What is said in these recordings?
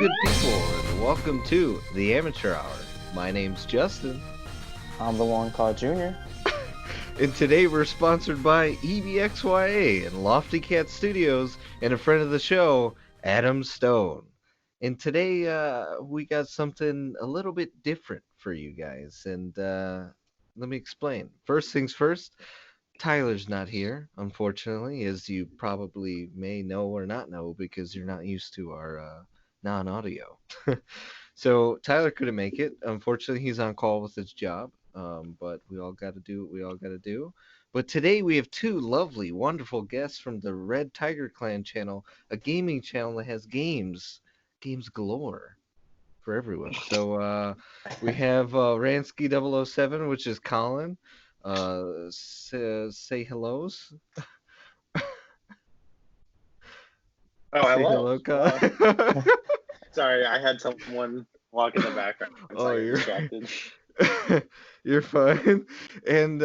good people, and welcome to the Amateur Hour. My name's Justin, I'm the one called Junior. and today we're sponsored by EBXYA and Lofty Cat Studios, and a friend of the show, Adam Stone. And today we got something a little bit different for you guys, and let me explain. First things first, Tyler's not here, unfortunately, as you probably may know or not know because you're not used to our non-audio. So Tyler couldn't make it. Unfortunately, he's on call with his job. But we all got to do what we all got to do. But today we have two lovely, wonderful guests from the Red Tiger Clan channel, a gaming channel that has games galore for everyone. So we have Ransky 007, which is Colin. Say hellos. Oh, Say hello. hello, Colin. Sorry, I had someone walk in the background. So I got distracted. You're fine. And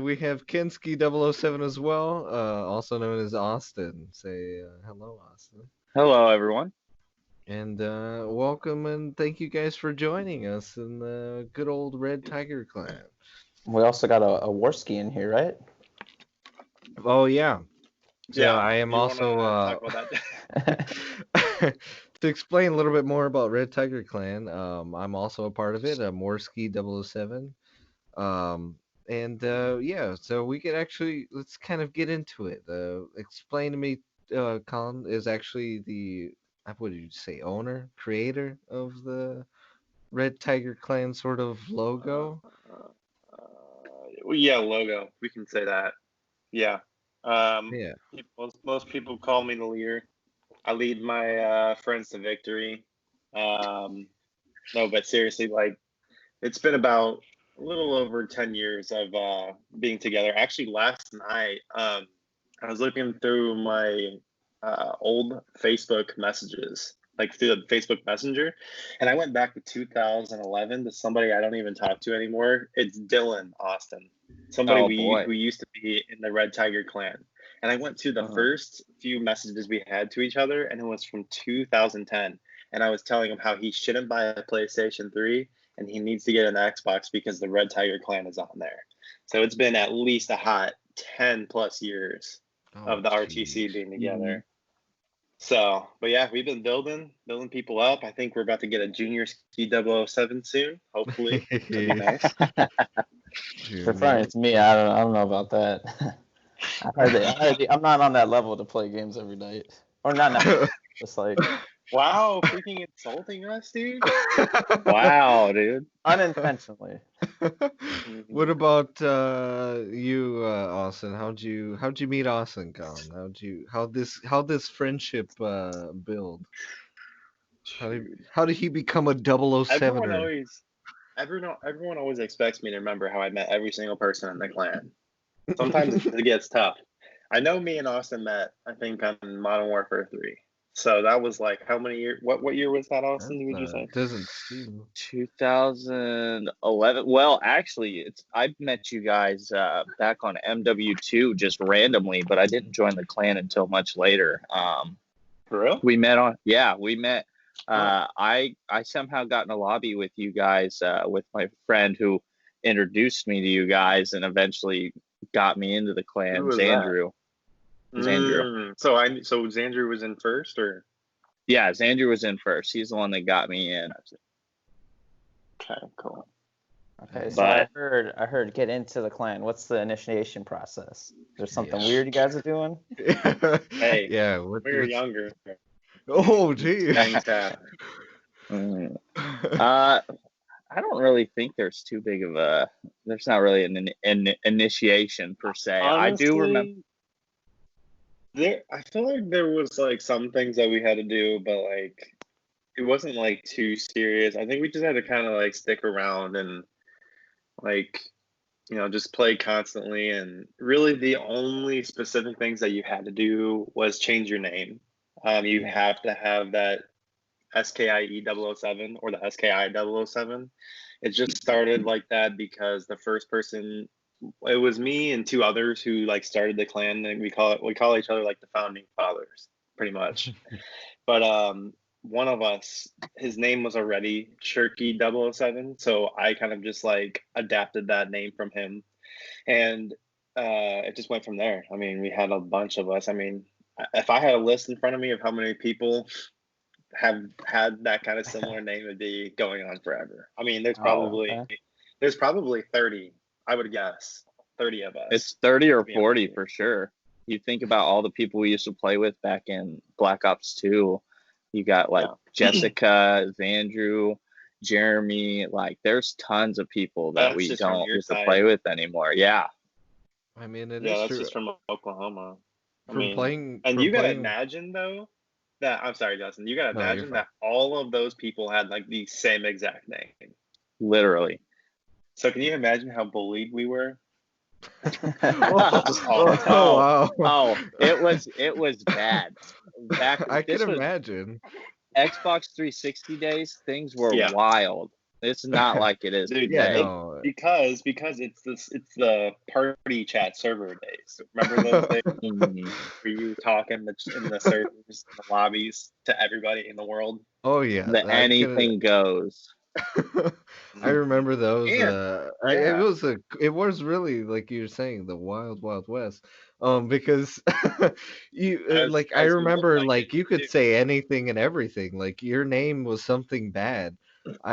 we have Kensky 007 as well, also known as Austin. Say hello, Austin. Hello, everyone. And welcome and thank you guys for joining us in the good old Red Tiger Clan. We also got a Warski in here, right? Oh yeah. So Yeah, I am you wanna also talk about that? to explain a little bit more about Red Tiger Clan. I'm also a part of it. Muisc 007. And yeah, so we could actually let's kind of get into it. Explain to me, Colin is actually the what did you say, owner, creator of the Red Tiger Clan sort of logo. Yeah, logo. We can say that. Yeah. Yeah. Most people call me the leader. I lead my friends to victory. No, but seriously, like it's been about a little over 10 years of being together. Actually, last night, I was looking through my old Facebook messages, like through the Facebook Messenger, and I went back to 2011 to somebody I don't even talk to anymore. It's Dylan Austin, somebody who used to be in the Red Tiger Clan. And I went to the first few messages we had to each other, and it was from 2010. And I was telling him how he shouldn't buy a PlayStation 3 and he needs to get an Xbox because the Red Tiger Clan is on there. So it's been at least a hot 10 plus years of the RTC being together. So, but yeah, we've been building people up. I think we're about to get a Junior Ski 007 soon, hopefully. That'd be nice. Preferring it's me. I don't know about that. I'm not on that level to play games every night. Or not just like wow, freaking insulting us, dude. Wow, dude. Unintentionally. What about you, Austin? How'd you meet Austin, Colin? How this friendship build? How did he become a 007er? Everyone always expects me to remember how I met every single person in the clan. Sometimes it gets tough. I know me and Austin met, I think, on Modern Warfare 3. So that was like how many years? What year was that, Austin? Would you say? Doesn't seem 2011. Well, actually, I met you guys back on MW2 just randomly, but I didn't join the clan until much later. For real? We met. I somehow got in a lobby with you guys with my friend who introduced me to you guys and eventually got me into the clan. Xandru. Xandru. So Xandru was in first, or? Yeah, Xandru was in first. He's the one that got me in. Okay, cool. Okay, so I heard get into the clan. What's the initiation process? There's something weird you guys are doing? Hey, yeah, we're younger. Oh, gee. I don't really think there's too big of a. There's not really an initiation per se. Honestly, I do remember. I feel like there was like some things that we had to do, but like it wasn't like too serious. I think we just had to kind of like stick around and like just play constantly. And really, the only specific things that you had to do was change your name. You have to have that SKIE 007 or the SKI 007. It just started like that because the first person, it was me and two others who like started the clan, and we call each other like the founding fathers, pretty much. But one of us, his name was already Shirky 007, so I kind of just like adapted that name from him, and it just went from there. I mean, we had a bunch of us. I mean, if I had a list in front of me of how many people have had that kind of similar name, it'd be going on forever. I mean, there's probably 30, I would guess, 30 of us. It's 30 or 40 for sure. You think about all the people we used to play with back in Black Ops 2. You got like Jessica, Andrew, Jeremy. Like, there's tons of people that we don't used to play with anymore. Yeah. I mean, it is that's true. Just from Oklahoma. Playing, you gotta imagine though that I'm sorry, Justin. You gotta imagine that all of those people had like the same exact name. Literally. So can you imagine how bullied we were? Oh, it was bad. I can imagine. Xbox 360 days, things were wild. It's not like it is today. No. Because it's the party chat server days. Remember those days where you talk in the servers, in the lobbies to everybody in the world? Oh yeah, anything goes. I remember those. It was really like you were saying, the wild west. Because I remember like you could say anything and everything. Like your name was something bad,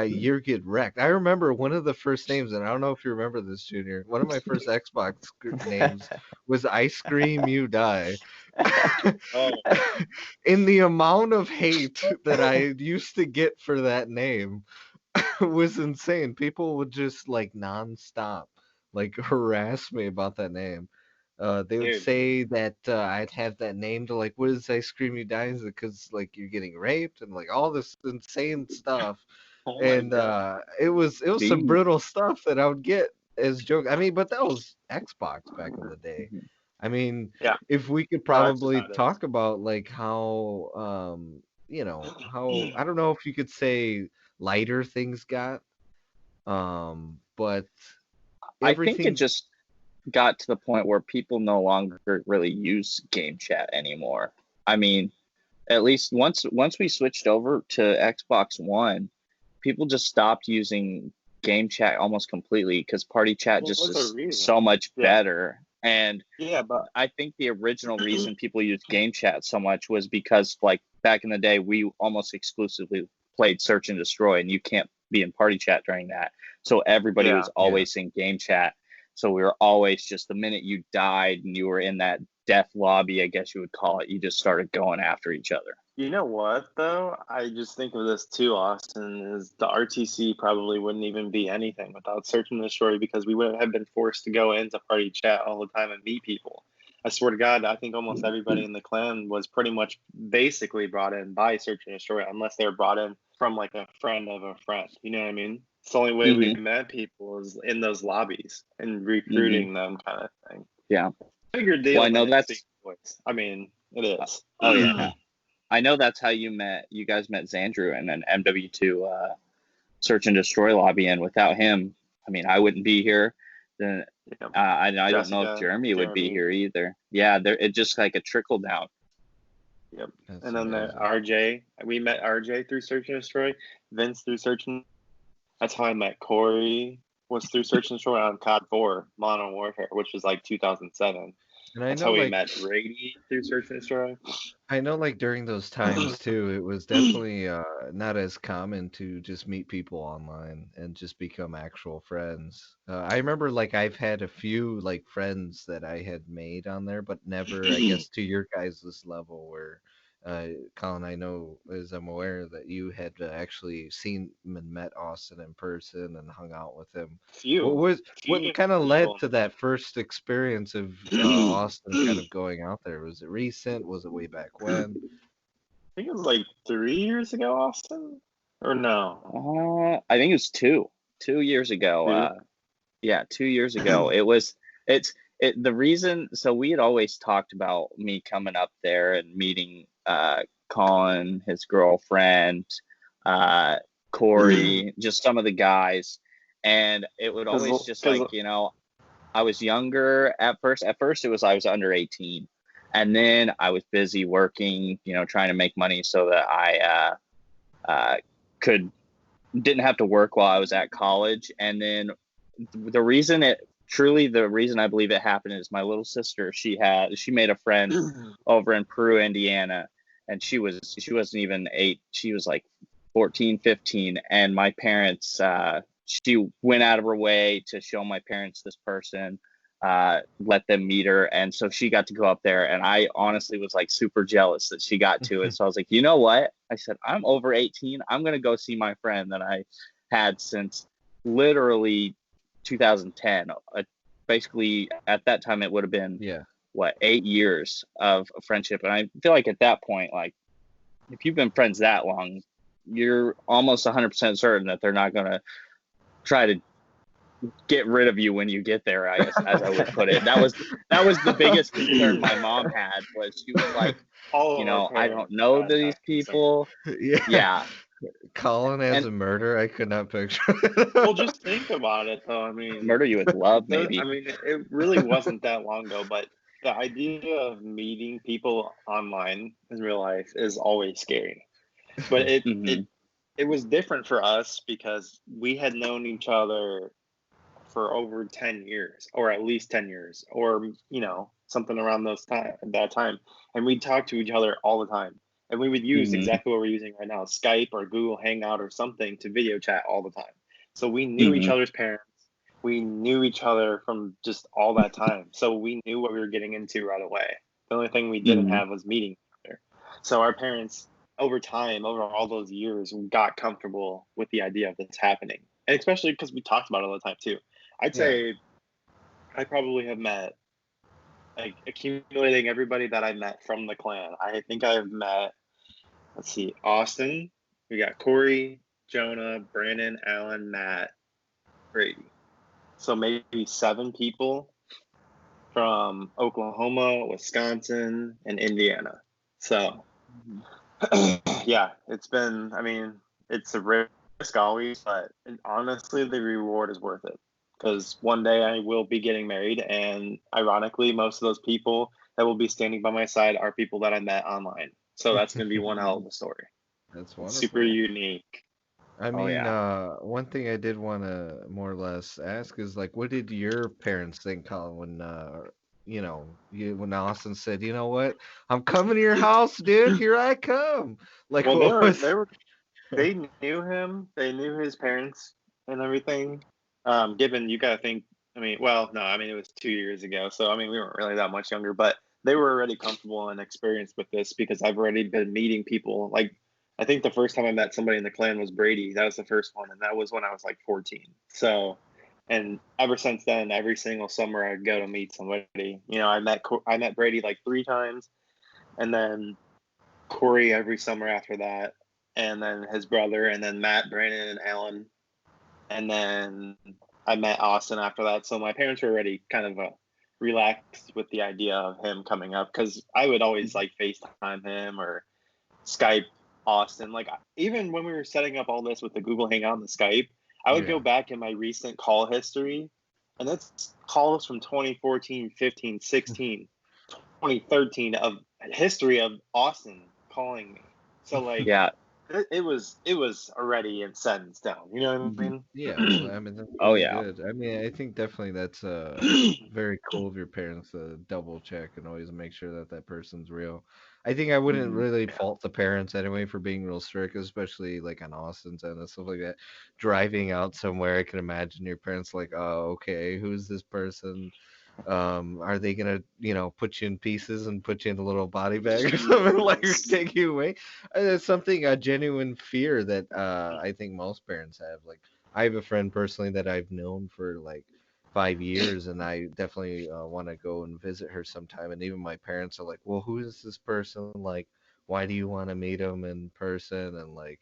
you get wrecked. I remember one of the first names, and I don't know if you remember this, Junior. One of my first Xbox names was Ice Cream You Die. In the amount of hate that I used to get for that name was insane. People would just like nonstop like harass me about that name. They would say that I'd have that name to like, what is Ice Cream You Die? Is it because like you're getting raped and like all this insane stuff? And it was some brutal stuff that I would get as joke. I mean, but that was Xbox back in the day. I mean, if we could probably talk about like how how I don't know if you could say lighter things got, but I think it just got to the point where people no longer really use game chat anymore. I mean, at least once we switched over to Xbox One, people just stopped using game chat almost completely because party chat just is so much better. And but I think the original reason people used game chat so much was because like back in the day, we almost exclusively played search and destroy, and you can't be in party chat during that. So everybody was always in game chat. So we were always just the minute you died and you were in that death lobby, I guess you would call it, you just started going after each other. You know what, though? I just think of this too, Austin, is the RTC probably wouldn't even be anything without search and destroy because we would have been forced to go into party chat all the time and meet people. I swear to God, I think almost everybody in the clan was pretty much basically brought in by search and destroy, unless they were brought in from like a friend of a friend. You know what I mean? It's the only way we met people is in those lobbies and recruiting them kind of thing. Yeah. Bigger deal. Well, I know that's. I mean, it is. Oh yeah. I know that's how you guys met Xandru in an MW2 search and destroy lobby, and without him, I mean, I wouldn't be here. Then I don't know if Jeremy would be here either. Yeah, it just like a trickle down. Yep. That's and then the RJ, we met RJ through search and destroy, Vince through search and. That's how I met Corey. Was through search and destroy on COD 4 Modern Warfare, which was like 2007. And that's how we met Brady through search and destroy. I know, like during those times too, it was definitely not as common to just meet people online and just become actual friends. I remember like I've had a few like friends that I had made on there, but never, I guess, to your guys' level where. Colin, I know, as I'm aware, that you had actually seen and met Austin in person and hung out with him. What kind of led to that first experience of Austin kind of going out there? Was it recent? Was it way back when? I think it was like 3 years ago, Austin, or no? I think it was 2 years ago. 2 years ago. The reason. So we had always talked about me coming up there and meeting. Colin, his girlfriend, Corey, just some of the guys, and it would always just like I was younger at first. At first, it was I was under 18, and then I was busy working, trying to make money so that didn't have to work while I was at college. And then the reason I believe it happened is my little sister, she made a friend over in Peru, Indiana, and she wasn't even 8. She was like 14, 15. And my parents, she went out of her way to show my parents this person, let them meet her. And so she got to go up there, and I honestly was like super jealous that she got to it. So I was like, you know what? I said, I'm over 18. I'm going to go see my friend that I had since literally 2010. Basically, at that time, it would have been 8 years of friendship. And I feel like at that point, like, if you've been friends that long, you're almost 100% certain that they're not going to try to get rid of you when you get there, I guess, as I would put it. That was the biggest concern my mom had, was she was like, I don't know these people. Yeah. Colin as a murder, I could not picture. Well, just think about it, though. I mean, murder you with love, maybe. I mean, it really wasn't that long ago, but the idea of meeting people online in real life is always scary. But it was different for us because we had known each other for over 10 years, or at least 10 years, or something around that time, and we'd talk to each other all the time. And we would use exactly what we're using right now, Skype or Google Hangout or something, to video chat all the time. So we knew each other's parents. We knew each other from just all that time. So we knew what we were getting into right away. The only thing we didn't have was meeting each other. So our parents, over time, over all those years, got comfortable with the idea of this happening. And especially because we talked about it all the time too. I'd say I probably have met, like, accumulating everybody that I met from the clan. I think I've met, let's see, Austin. We got Corey, Jonah, Brandon, Alan, Matt, Brady. So maybe 7 people from Oklahoma, Wisconsin, and Indiana. So, yeah, it's been, I mean, it's a risk always, but honestly, the reward is worth it. Because one day I will be getting married, and ironically, most of those people that will be standing by my side are people that I met online. So that's going to be one hell of a story. That's wonderful. Super unique. I mean, one thing I did want to more or less ask is, like, what did your parents think, Colin, when Austin said, you know what, I'm coming to your house, dude, here I come. Like, well, they knew him, they knew his parents and everything. Given, you gotta think, I mean, well, no, I mean, it was 2 years ago, so I mean, we weren't really that much younger, but they were already comfortable and experienced with this because I've already been meeting people. Like, I think the first time I met somebody in the clan was Brady. That was the first one, and that was when I was like 14. So, and ever since then, every single summer I'd go to meet somebody. I met Brady like 3 times, and then Corey every summer after that, and then his brother, and then Matt, Brandon, and Alan. And then I met Austin after that. So my parents were already kind of relaxed with the idea of him coming up, because I would always like FaceTime him or Skype Austin. Like, even when we were setting up all this with the Google Hangout and the Skype, I would go back in my recent call history, and that's calls from 2014, 15, 16, 2013 of history of Austin calling me. So, like, it was already set in stone. You know what I mean? Yeah. I mean, that's good. I mean, I think definitely that's very cool of your parents to double check and always make sure that that person's real. I think I wouldn't really fault the parents anyway for being real strict, especially like on Austin's end and stuff like that. Driving out somewhere, I can imagine your parents like, oh, okay, who's this person? Are they gonna, put you in pieces and put you in a little body bag or something, like, take you away? It's something, a genuine fear that I think most parents have. Like, I have a friend personally that I've known for like 5 years, and I definitely want to go and visit her sometime. And even my parents are like, well, who is this person? Like, why do you want to meet them in person? And like,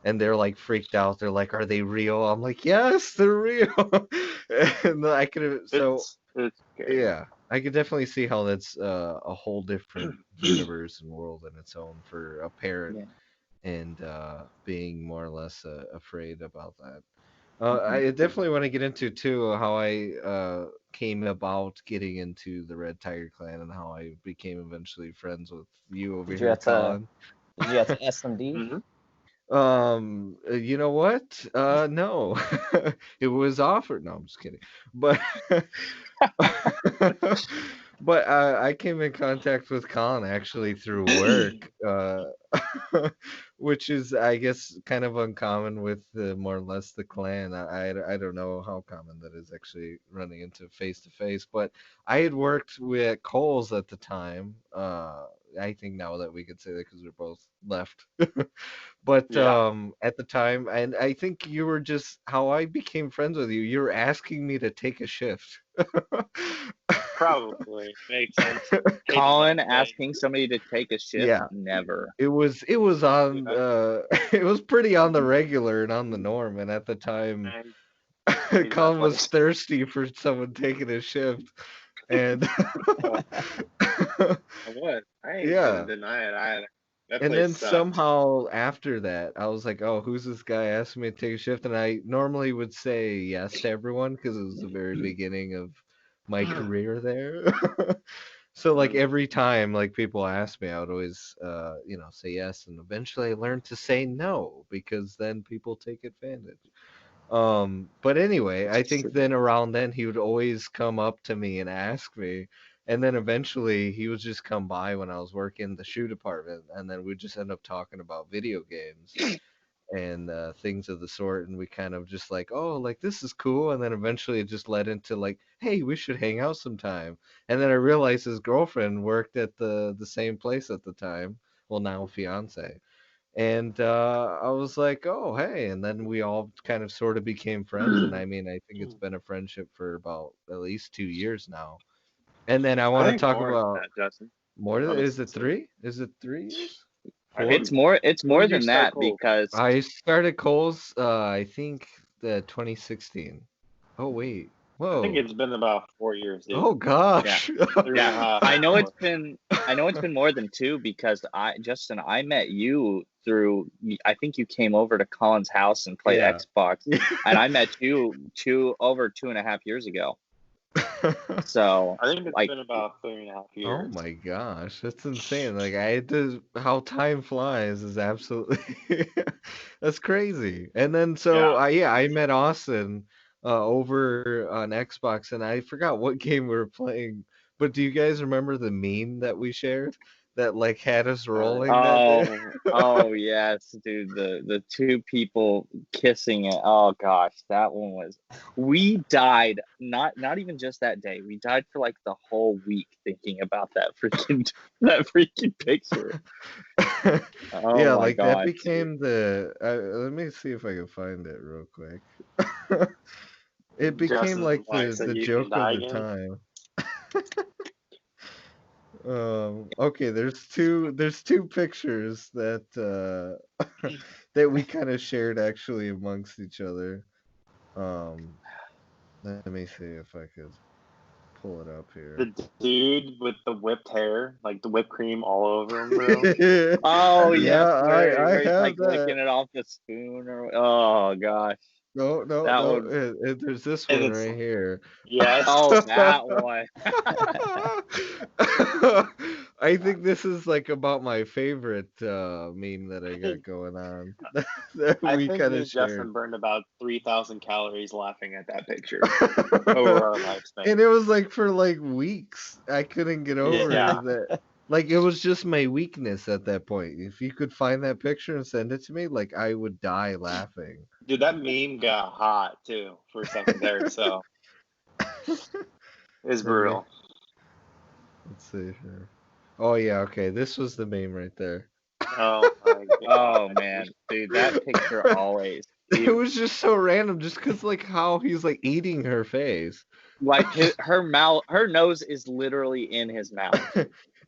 and they're like freaked out. They're like, are they real? I'm like, yes, they're real. And I could, so yeah, I could definitely see how that's a whole different universe and world in its own for a parent, and being more or less afraid about that. I definitely want to get into too how I came about getting into the Red Tiger Clan and how I became eventually friends with you over here, Colin. Did you have to SMD? You know what? No. It was offered. No, I'm just kidding. But but I came in contact with Colin actually through work, which is, I guess, kind of uncommon with more or less the clan. I don't know how common that is actually running into face to face, but I had worked with Coles at the time. I think now that we could say that because we're both left. But Yeah, at the time, and I think you were just how I became friends with you. You were asking me to take a shift. probably makes sense. Colin asking somebody to take a shift? Yeah, Never. it was on Yeah, it was pretty on the regular and on the norm. And at the time, I believe that Colin was place. thirsty for someone taking a shift, and Oh, I was. I ain't gonna yeah. deny it. That And place then sucked. somehow after that, I was like, "Oh, who's this guy asking me to take a shift?" And I normally would say yes to everyone because it was the very beginning of my career there. So like Mm. every time like people asked me, I would always say yes, and eventually I learned to say no because then people take advantage. But anyway, I think then around then he would always come up to me and ask me, and then eventually he would just come by when I was working the shoe department, and then we'd just end up talking about video games and things of the sort, and we kind of just like, oh, like this is cool, and then eventually it just led into like, hey, we should hang out sometime, and then I realized his girlfriend worked at the same place at the time, well now fiance. And I was like, oh, hey. And then we all kind of sort of became friends. And I mean, I think it's been a friendship for about at least 2 years now. And then I I want to think talk more than about that, Justin. more. Is it Honestly, 3? Is it 3 years? I 4? think. It's When more did you than start that Coles? because I started Kohl's, I think, the 2016. Oh, wait. I think Whoa. it's been about 4 years, dude. Oh, yeah. gosh. Three and a Yeah. half. I know Four. I know it's been more than 2 because I met you through I think you came over to Colin's house and played Yeah. Xbox. And I met you over 2.5 years ago. So I think it's like been about 3.5 Oh years. my gosh, that's insane. Like I had to, how time flies is absolutely that's crazy. And then so Yeah. I met Austin over on Xbox and I forgot what game we were playing. But do you guys remember the meme that we shared that like had us rolling that day? oh yes, dude. The 2 people kissing it. Oh gosh, that one was. We died. Not even just that day. We died for like the whole week thinking about that freaking picture. Oh Yeah, my like that gosh, dude. became the let me see if I can find it real quick. It became Justin like likes that the you can joke of die the again. time. Okay, there's two pictures that that we kind of shared actually amongst each other. Um, Let me see if I could pull it up here. The dude with the whipped hair, like the whipped cream all over him, bro. Oh Yeah, yes, I where he's have like that. licking it off the spoon or. Oh gosh, No, no, that no. one. There's this And one it's right here. yes. Oh, that one. I think this is like about my favorite meme that I I got think going on that I we think kind me of and Justin shared. burned about 3,000 calories laughing at that picture over our lifespan. And it was like for like weeks. I couldn't get over Yeah, that. Like it was just my weakness at that point. If you could find that picture and send it to me, like I would die laughing. dude, that meme got hot too for a second there. So it's Let me brutal. let's see here. Oh yeah, okay. This was the meme right there. Oh my Oh god, dude. man, dude, that picture always. It was just so random, just cause like how he's like eating her face. Like her mouth, her nose is literally in his mouth.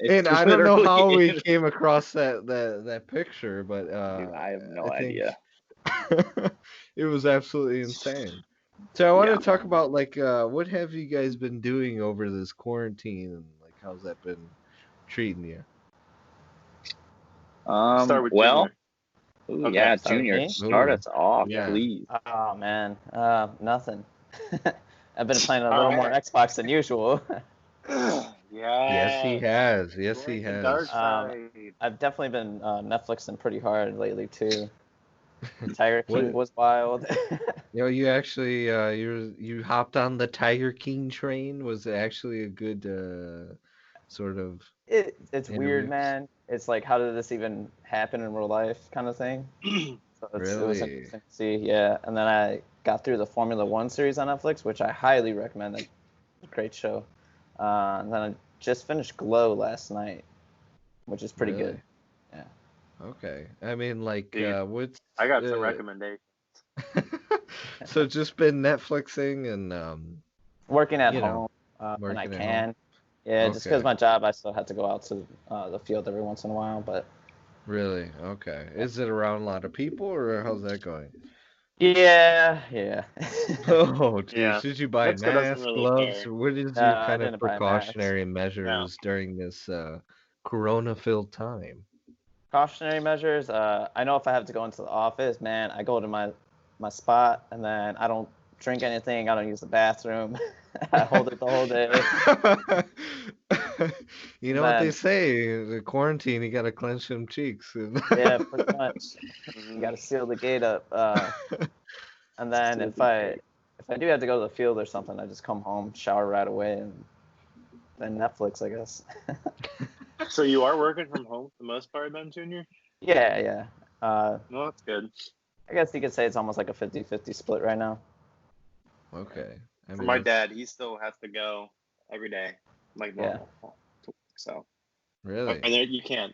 And It's I don't know literally how we in. came across that picture, but Dude, I have I no think idea. it was absolutely insane. So I want Yeah. to talk about like what have you guys been doing over this quarantine and like how's that been treating you? Start with Well, Junior. ooh, Okay. yeah, Start with Junior, me? start Ooh, us off, Yeah. yeah. please. Oh man, nothing. I've been playing a All little more right. Xbox than usual. Yes, he Yes. has. Yes, he Join the has. dark side. I've definitely been Netflixing pretty hard lately too. Tiger King was wild. You actually you hopped on the Tiger King train. Was it actually a good sort of It's weird, interview? man. It's like, how did this even happen in real life, kind of thing. So it was Really? interesting to see, yeah. And then I got through the Formula One series on Netflix, which I highly recommend. It's a great show. And then I just finished Glow last night, which is pretty Really? good. Yeah. Okay. I mean, like, Dude, what's I got some recommendations. so just been Netflixing and Working at you know, home when I working at home. can. Yeah, just because Okay. my job, I still have to go out to the field every once in a while. But Really? Okay. Is it around a lot of people or how's that going? yeah. Oh, geez. Yeah, Did you buy Mexico doesn't masks, really gloves? care. What is No, your I kind of didn't buy a mask. precautionary No. measures during this corona-filled time? Cautionary measures. I know if I have to go into the office, man, I go to my spot and then I don't drink anything. I don't use the bathroom. I hold it the whole day. You And know what they then say, the quarantine, you gotta clench them cheeks. yeah, pretty much. You Mhm. got to seal the gate up. And then Still if be I great. if I do have to go to the field or something, I just come home, shower right away, and then Netflix, I guess. So you are working from home for the most part, then, Junior? Yeah. No, that's good. I guess you could say it's almost like a 50-50 split right now. Okay. I For mean, my that's dad, he still has to go every day, like Yeah. normal to work. So, really, and there, you can't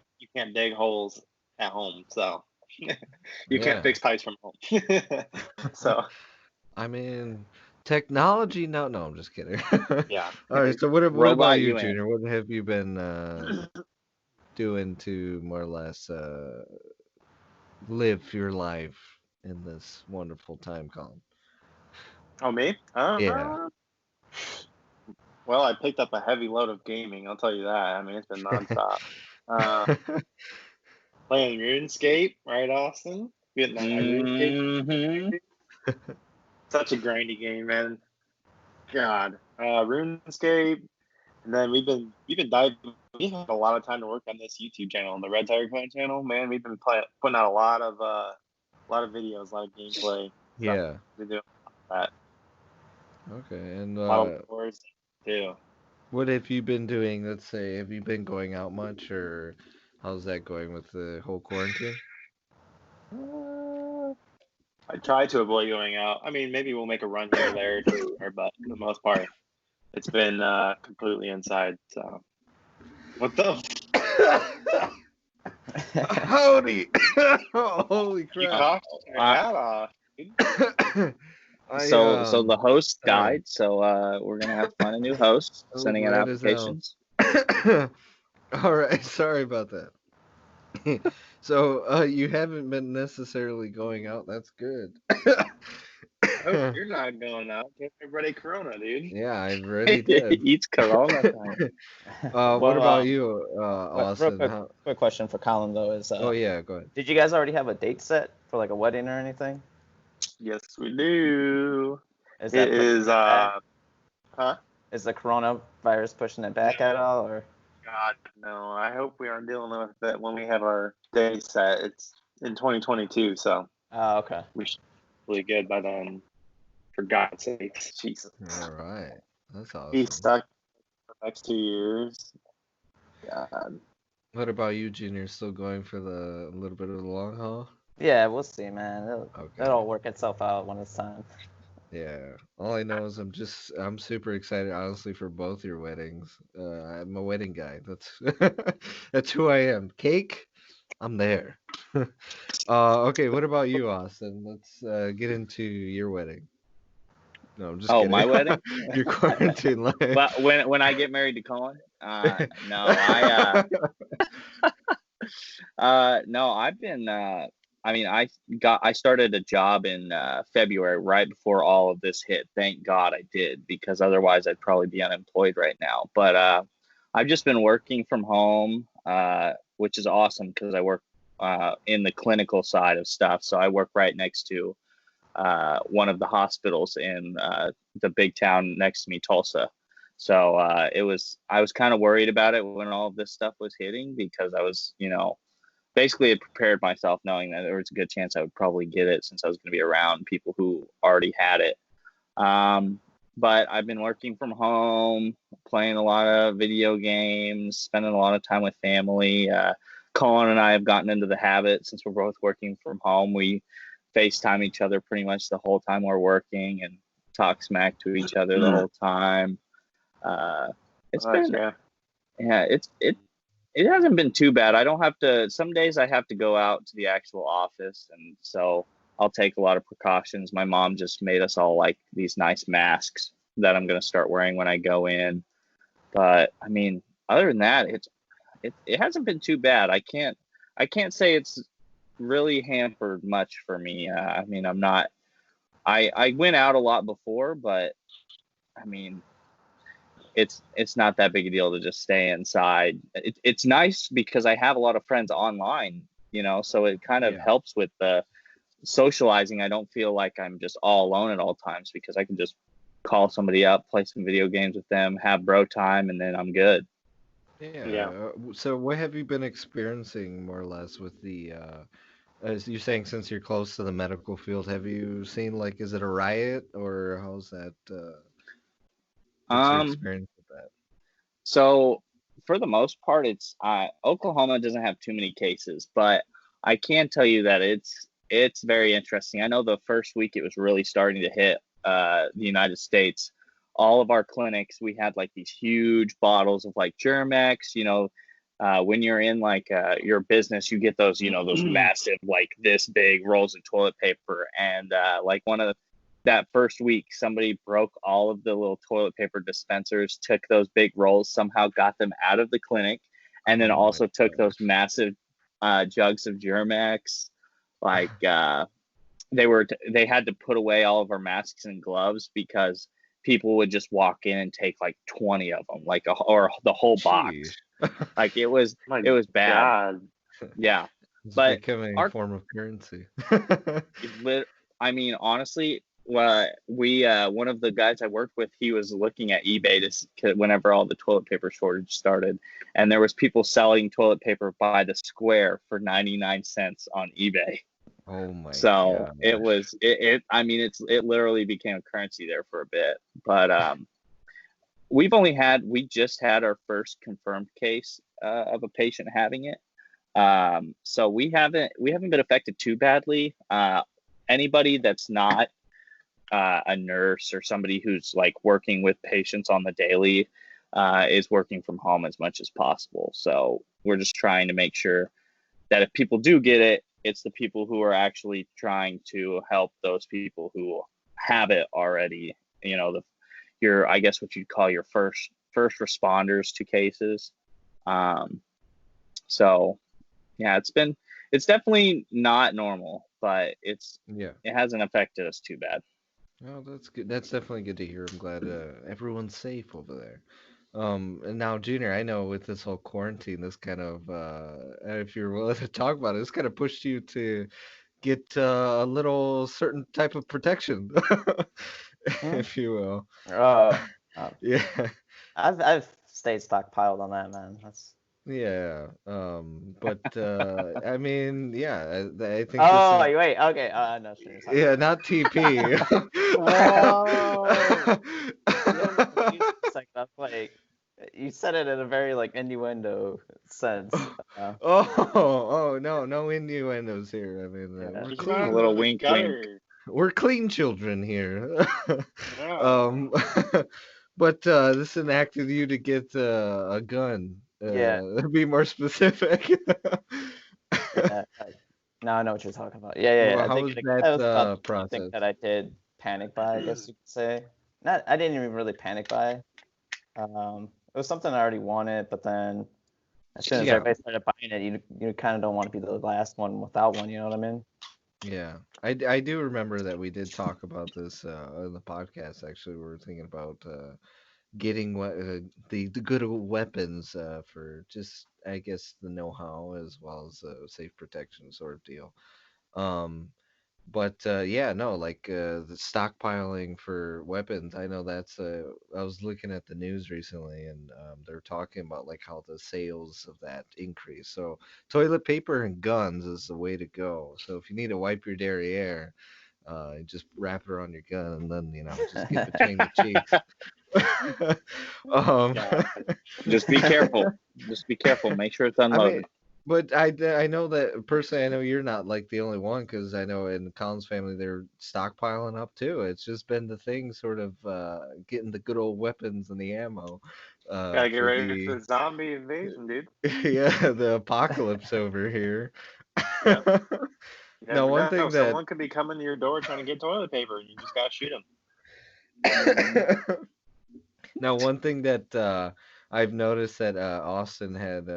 dig holes at home, so you can't yeah. fix pipes from home. So I mean, technology. No, no, I'm just kidding. yeah, All right. So what about Robot you, you in. Junior? What have you been doing to more or less live your life in this wonderful time column? oh me? Yeah. Well, I picked up a heavy load of gaming. I'll tell you that. I mean, it's been nonstop. Uh, Playing RuneScape, right, Austin? Getting on my RuneScape. Mm-hmm. Such a grindy game, man. God, RuneScape, and then we've been diving. We've had a lot of time to work on this YouTube channel, the Red Tiger Clan channel. Man, we've been putting out a lot of videos, a lot of gameplay. So Yeah. we're doing that. Okay. And A lot of wars too. what have you been doing? Let's say, have you been going out much, or how's that going with the whole quarantine? I try to avoid going out. I mean, maybe we'll make a run here or there, but for the most part, it's been completely inside. So what the? Howdy! Holy You crap! coughed your hat off, dude. I So the host sorry. died. So we're gonna have to find a new host. Oh, Sending out that is out. applications. All right, sorry about that. So, you haven't been necessarily going out. That's good. I hope you're not going out. Give everybody Corona, dude. Yeah, I already did. Eats Corona time. What Well, about you, real Austin? quick question for Colin though is, Oh yeah, go ahead. did you guys already have a date set for like a wedding or anything? Yes, we do. Is It that pushing is it back? huh? Is the coronavirus pushing it back at No, all, or? God, no. I hope we aren't dealing with that when we have our day set. It's in 2022, so Oh, okay. we should be really good by then. For God's sake, Jesus. All right, that's Be awesome. stuck for the next 2 years. God. What about you, Junior? Still going for the little bit of the long haul? Yeah, we'll see, man. Okay. It'll work itself out when it's time. Yeah. All I know is I'm super excited, honestly, for both your weddings. I'm a wedding guy. That's who I am. Cake, I'm there. Okay. What about you, Austin? Let's get into your wedding. No, I'm just Oh, kidding. my wedding? Your quarantine life. Well, when I get married to Colin, no, no, I've been. I mean, I started a job in February, right before all of this hit. Thank God I did, because otherwise I'd probably be unemployed right now. But I've just been working from home, which is awesome because I work in the clinical side of stuff. So I work right next to one of the hospitals in the big town next to me, Tulsa. So I was kind of worried about it when all of this stuff was hitting, because I was, basically it prepared myself knowing that there was a good chance I would probably get it since I was going to be around people who already had it. But I've been working from home, playing a lot of video games, spending a lot of time with family. Colin and I have gotten into the habit, since we're both working from home, we FaceTime each other pretty much the whole time we're working and talk smack to each other the whole time. It's been, yeah, it hasn't been too bad. I don't have to, some days I have to go out to the actual office, and so I'll take a lot of precautions. My mom just made us all like these nice masks that I'm going to start wearing when I go in. But I mean, other than that, it hasn't been too bad. I can't say it's really hampered much for me. I mean, I went out a lot before, but I mean, it's not that big a deal to just stay inside. It's nice because I have a lot of friends online, so it kind of helps with the socializing. I don't feel like I'm just all alone at all times because I can just call somebody up, play some video games with them, have bro time, and then I'm good. Yeah. So what have you been experiencing more or less with the as you're saying, since you're close to the medical field, have you seen, like, is it a riot or how's that what's your experience with that? So for the most part, it's Oklahoma doesn't have too many cases, but I can tell you that it's very interesting. I know the first week it was really starting to hit the United States. All of our clinics, we had like these huge bottles of like Germex. When you're in like your business, you get those, those massive, like this big rolls of toilet paper. And like that first week, somebody broke all of the little toilet paper dispensers, took those big rolls, somehow got them out of the clinic, and then also took those massive jugs of Germex. Like they had to put away all of our masks and gloves because people would just walk in and take like 20 of them, or the whole box. Like it was bad. God. Yeah, It's but becoming a form of currency. I mean, honestly, we one of the guys I worked with, he was looking at eBay whenever all the toilet paper shortage started, and there was people selling toilet paper by the square for 99 cents on eBay. Oh my So gosh. it was it. I mean, it literally became a currency there for a bit. But we just had our first confirmed case of a patient having it. So we haven't been affected too badly. Anybody that's not a nurse or somebody who's like working with patients on the daily is working from home as much as possible. So we're just trying to make sure that if people do get it, it's the people who are actually trying to help those people who have it already. I guess what you'd call your first responders to cases. So yeah, it's definitely not normal, but it hasn't affected us too bad. Oh, that's good. That's definitely good to hear. I'm glad everyone's safe over there. And now, Junior, I know with this whole quarantine, this kind of, if you're willing to talk about it, this kind of pushed you to get a little certain type of protection, if you will. Yeah. I've stayed stockpiled on that, man. Yeah. But I mean, yeah, I think Oh, this is. wait. Okay. No, sure. Yeah, not TP. Whoa. That's like you said it in a very like innuendo sense. Oh, no innuendos here. I mean, we're clean. A little wink, wink. We're clean children here. Yeah. But this enacted you to get a gun. Be more specific. Yeah, now I know what you're talking about. Yeah. Well, I how think was that that was about the process? thing that I did panic buy, I guess you could say. I didn't even really panic buy. It was something I already wanted, but then as soon as everybody started buying it, you kind of don't want to be the last one without one. You know what I mean? Yeah, I do remember that we did talk about this on the podcast. Actually, we were thinking about getting the good weapons for just, I guess, the know-how as well as safe protection sort of deal. Um, But yeah, no, like the stockpiling for weapons. I know that's. I was looking at the news recently, and they're talking about like how the sales of that increase. So toilet paper and guns is the way to go. So if you need to wipe your derriere, just wrap it around your gun, and then just get between the cheeks. um, Yeah. Just be careful. Just be careful. Make sure it's I mean, unloaded. but I know that personally. I know you're not like the only one because I know in Colin's family they're stockpiling up too. It's just been the thing, sort of getting the good old weapons and the ammo Gotta get for ready for the the zombie invasion, dude. yeah, the apocalypse over here. Yep. You Now, never one know. thing that Someone could be coming to your door trying to get toilet paper, and you just gotta shoot them. Mhm. Now, one thing that I've noticed that Austin had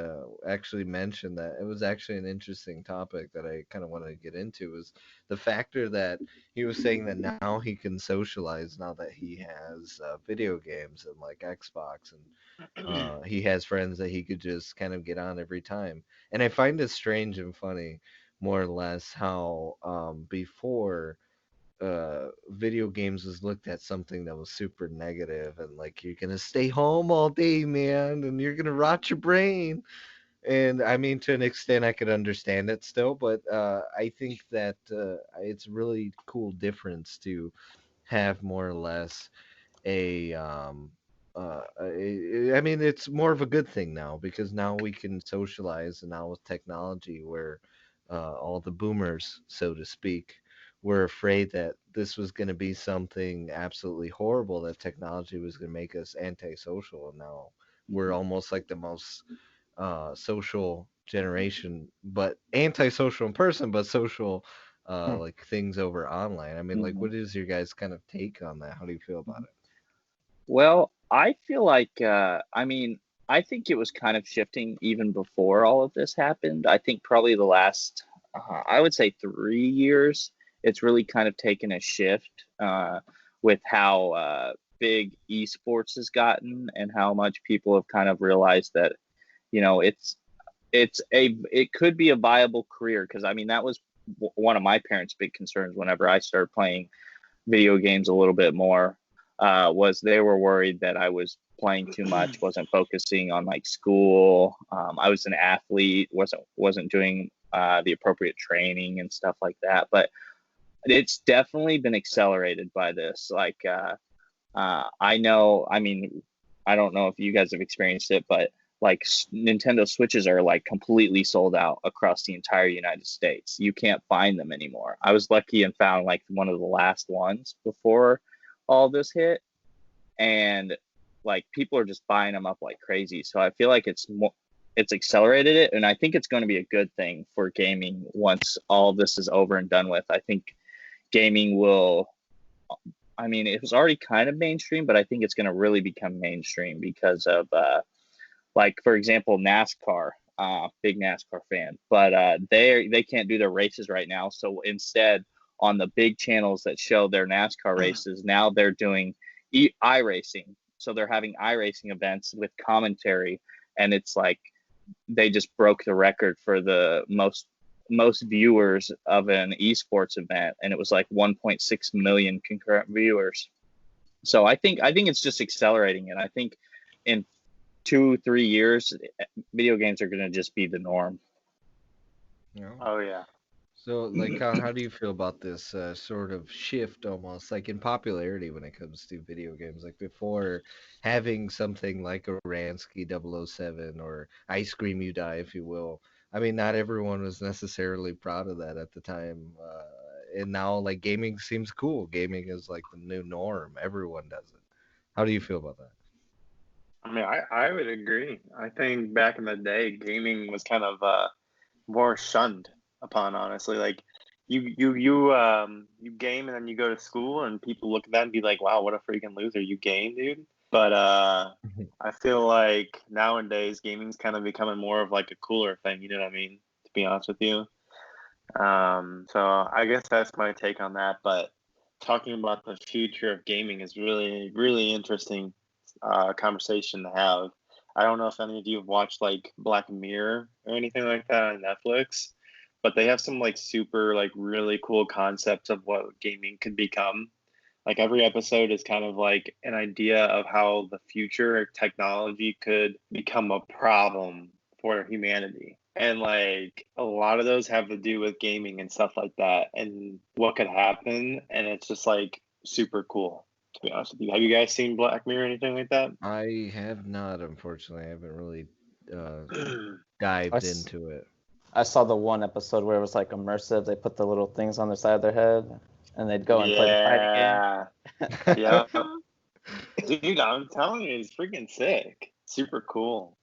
actually mentioned that it was actually an interesting topic that I kind of wanted to get into was the factor that he was saying that now he can socialize now that he has video games and like Xbox and he has friends that he could just kind of get on every time. And I find it strange and funny, more or less, how before video games was looked at something that was super negative and like you're gonna stay home all day, man, and you're gonna rot your brain. And I mean, to an extent, I could understand it still, but I think that it's really cool difference to have more or less a I mean, it's more of a good thing now because now we can socialize, and now with technology, where all the boomers, so to speak, were afraid that this was going to be something absolutely horrible, that technology was going to make us antisocial, and now we're almost like the most social generation, but antisocial in person, but social like things over online. I mean, like, Mhm. what is your guys' kind of take on that? How do you feel about it? Well, I feel like, I mean, I think it was kind of shifting even before all of this happened. I think probably the last, I would say 3 years, it's really kind of taken a shift with how big esports has gotten and how much people have kind of realized that, you know, it could be a viable career. Because I mean, that was one of my parents' big concerns whenever I started playing video games a little bit more, was they were worried that I was playing too much, wasn't focusing on like school. I was an athlete, wasn't doing the appropriate training and stuff like that. But it's definitely been accelerated by this. Like I know, I mean, I don't know if you guys have experienced it, but like Nintendo Switches are like completely sold out across the entire United States. You can't find them anymore. I was lucky and found like one of the last ones before all this hit, and like people are just buying them up like crazy. So I feel like it's accelerated it, and I think it's going to be a good thing for gaming once all this is over and done with. I think gaming will, I mean, it was already kind of mainstream, but I think it's going to really become mainstream because of, like, for example, NASCAR. Big NASCAR fan, but they can't do their races right now. So instead, on the big channels that show their NASCAR races, now they're doing iRacing. So they're having iRacing events with commentary, and it's like they just broke the record for the most viewers of an esports event, and it was like 1.6 million concurrent viewers. So I think it's just accelerating it. I think in 2-3 years, video games are going to just be the norm. You know? Oh yeah. So, like, how do you feel about this sort of shift almost like in popularity when it comes to video games? Like before, having something like a Ransky 007 or Ice Cream You Die, if you will. I mean, not everyone was necessarily proud of that at the time. And now, like, gaming seems cool. Gaming is like the new norm. Everyone does it. How do you feel about that? I mean, I would agree. I think back in the day, gaming was kind of more shunned upon, honestly. Like you game and then you go to school and people look at that and be like, wow, what a freaking loser, you game, dude. But I feel like nowadays gaming's kind of becoming more of like a cooler thing, you know what I mean, to be honest with you. So I guess that's my take on that. But talking about the future of gaming is really, really interesting conversation to have. I don't know if any of you have watched like Black Mirror or anything like that on Netflix, but they have some like super like really cool concepts of what gaming could become. Like every episode is kind of like an idea of how the future technology could become a problem for humanity. And like a lot of those have to do with gaming and stuff like that and what could happen. And it's just like super cool, to be honest with you. Have you guys seen Black Mirror or anything like that? I have not, unfortunately. I haven't really I, dived s- into it. I saw the one episode where it was like immersive. They put the little things on the side of their head, and they'd go and play the fighting game. Yeah. Dude, I'm telling you, it's freaking sick. Super cool.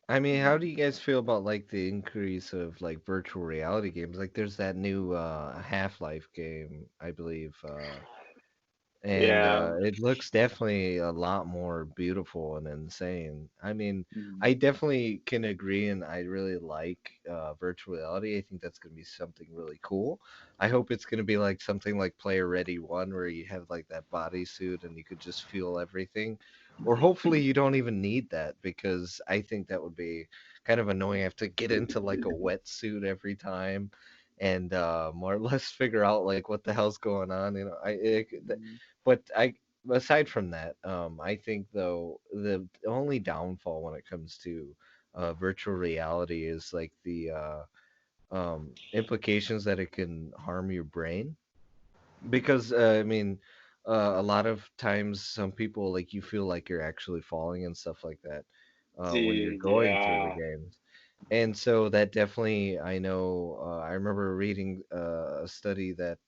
I mean, how do you guys feel about like the increase of like virtual reality games? Like, there's that new Half-Life game, I believe, and Yeah. it looks definitely a lot more beautiful and insane. I mean, Mhm. I definitely can agree, and I really like virtual reality. I think that's going to be something really cool. I hope it's going to be like something like Player Ready One, where you have like that bodysuit and you could just feel everything. Or hopefully you don't even need that, because I think that would be kind of annoying. I have to get into like a wetsuit every time and more or less figure out like what the hell's going on. You know, but I aside from that, I think though the only downfall when it comes to virtual reality is like the implications that it can harm your brain. Because I mean, a lot of times some people like you feel like you're actually falling and stuff like that when you're Dude, going through the yeah. games. And so that definitely, I know, I remember reading a study that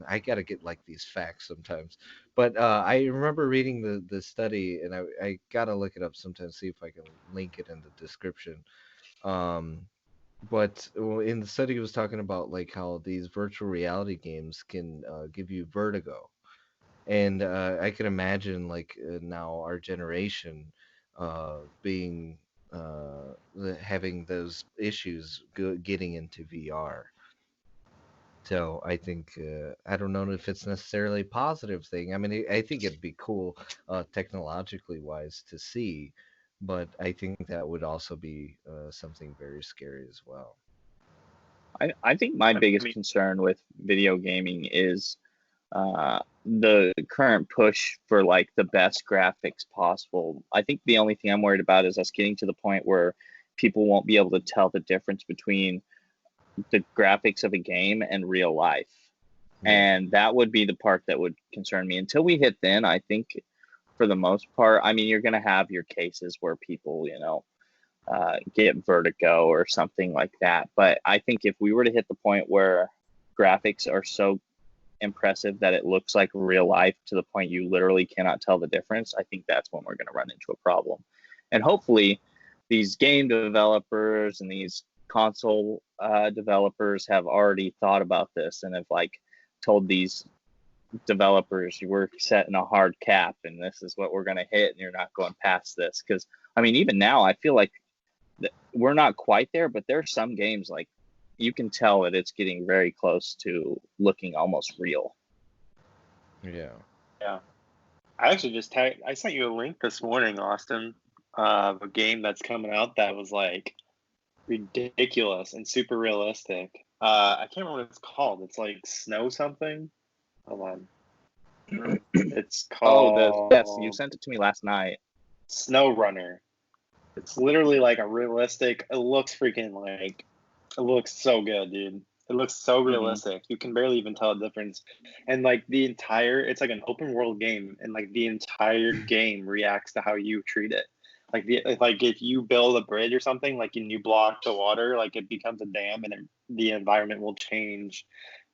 I gotta get like these facts sometimes. But I remember reading the study, and I gotta look it up sometimes, see if I can link it in the description. Um, but in the study, it was talking about like how these virtual reality games can give you vertigo, and I can imagine like now our generation being having those issues getting into VR. So I think I don't know if it's necessarily a positive thing. I mean, I think it'd be cool, technologically wise, to see, but I think that would also be something very scary as well. I think my I biggest mean, concern with video gaming is the current push for like the best graphics possible. I think the only thing I'm worried about is us getting to the point where people won't be able to tell the difference between the graphics of a game and real life. Yeah, And that would be the part that would concern me. Until we hit then, I think for the most part, I mean, you're going to have your cases where people, get vertigo or something like that. But I think if we were to hit the point where graphics are so impressive that it looks like real life to the point you literally cannot tell the difference, I think that's when we're going to run into a problem. And hopefully, these game developers and these console developers have already thought about this and have like told these developers we're setting a hard cap and this is what we're going to hit and you're not going past this. Because I mean, even now I feel like we're not quite there, but there's some games like you can tell that it's getting very close to looking almost real. yeah. yeah. I actually I sent you a link this morning, Austin, of a game that's coming out that was like ridiculous and super realistic. I can't remember what it's called. It's like Snow something. Hold on. It's Yes, you called sent it to me last night. Snow Runner. It's literally like a realistic. It looks freaking like. It looks so good, dude. It looks so realistic. You can barely even tell the difference. And like it's like an open world game, and like the entire game reacts to how you treat it. If you build a bridge or something, like and you block the water, like it becomes a dam, and the environment will change.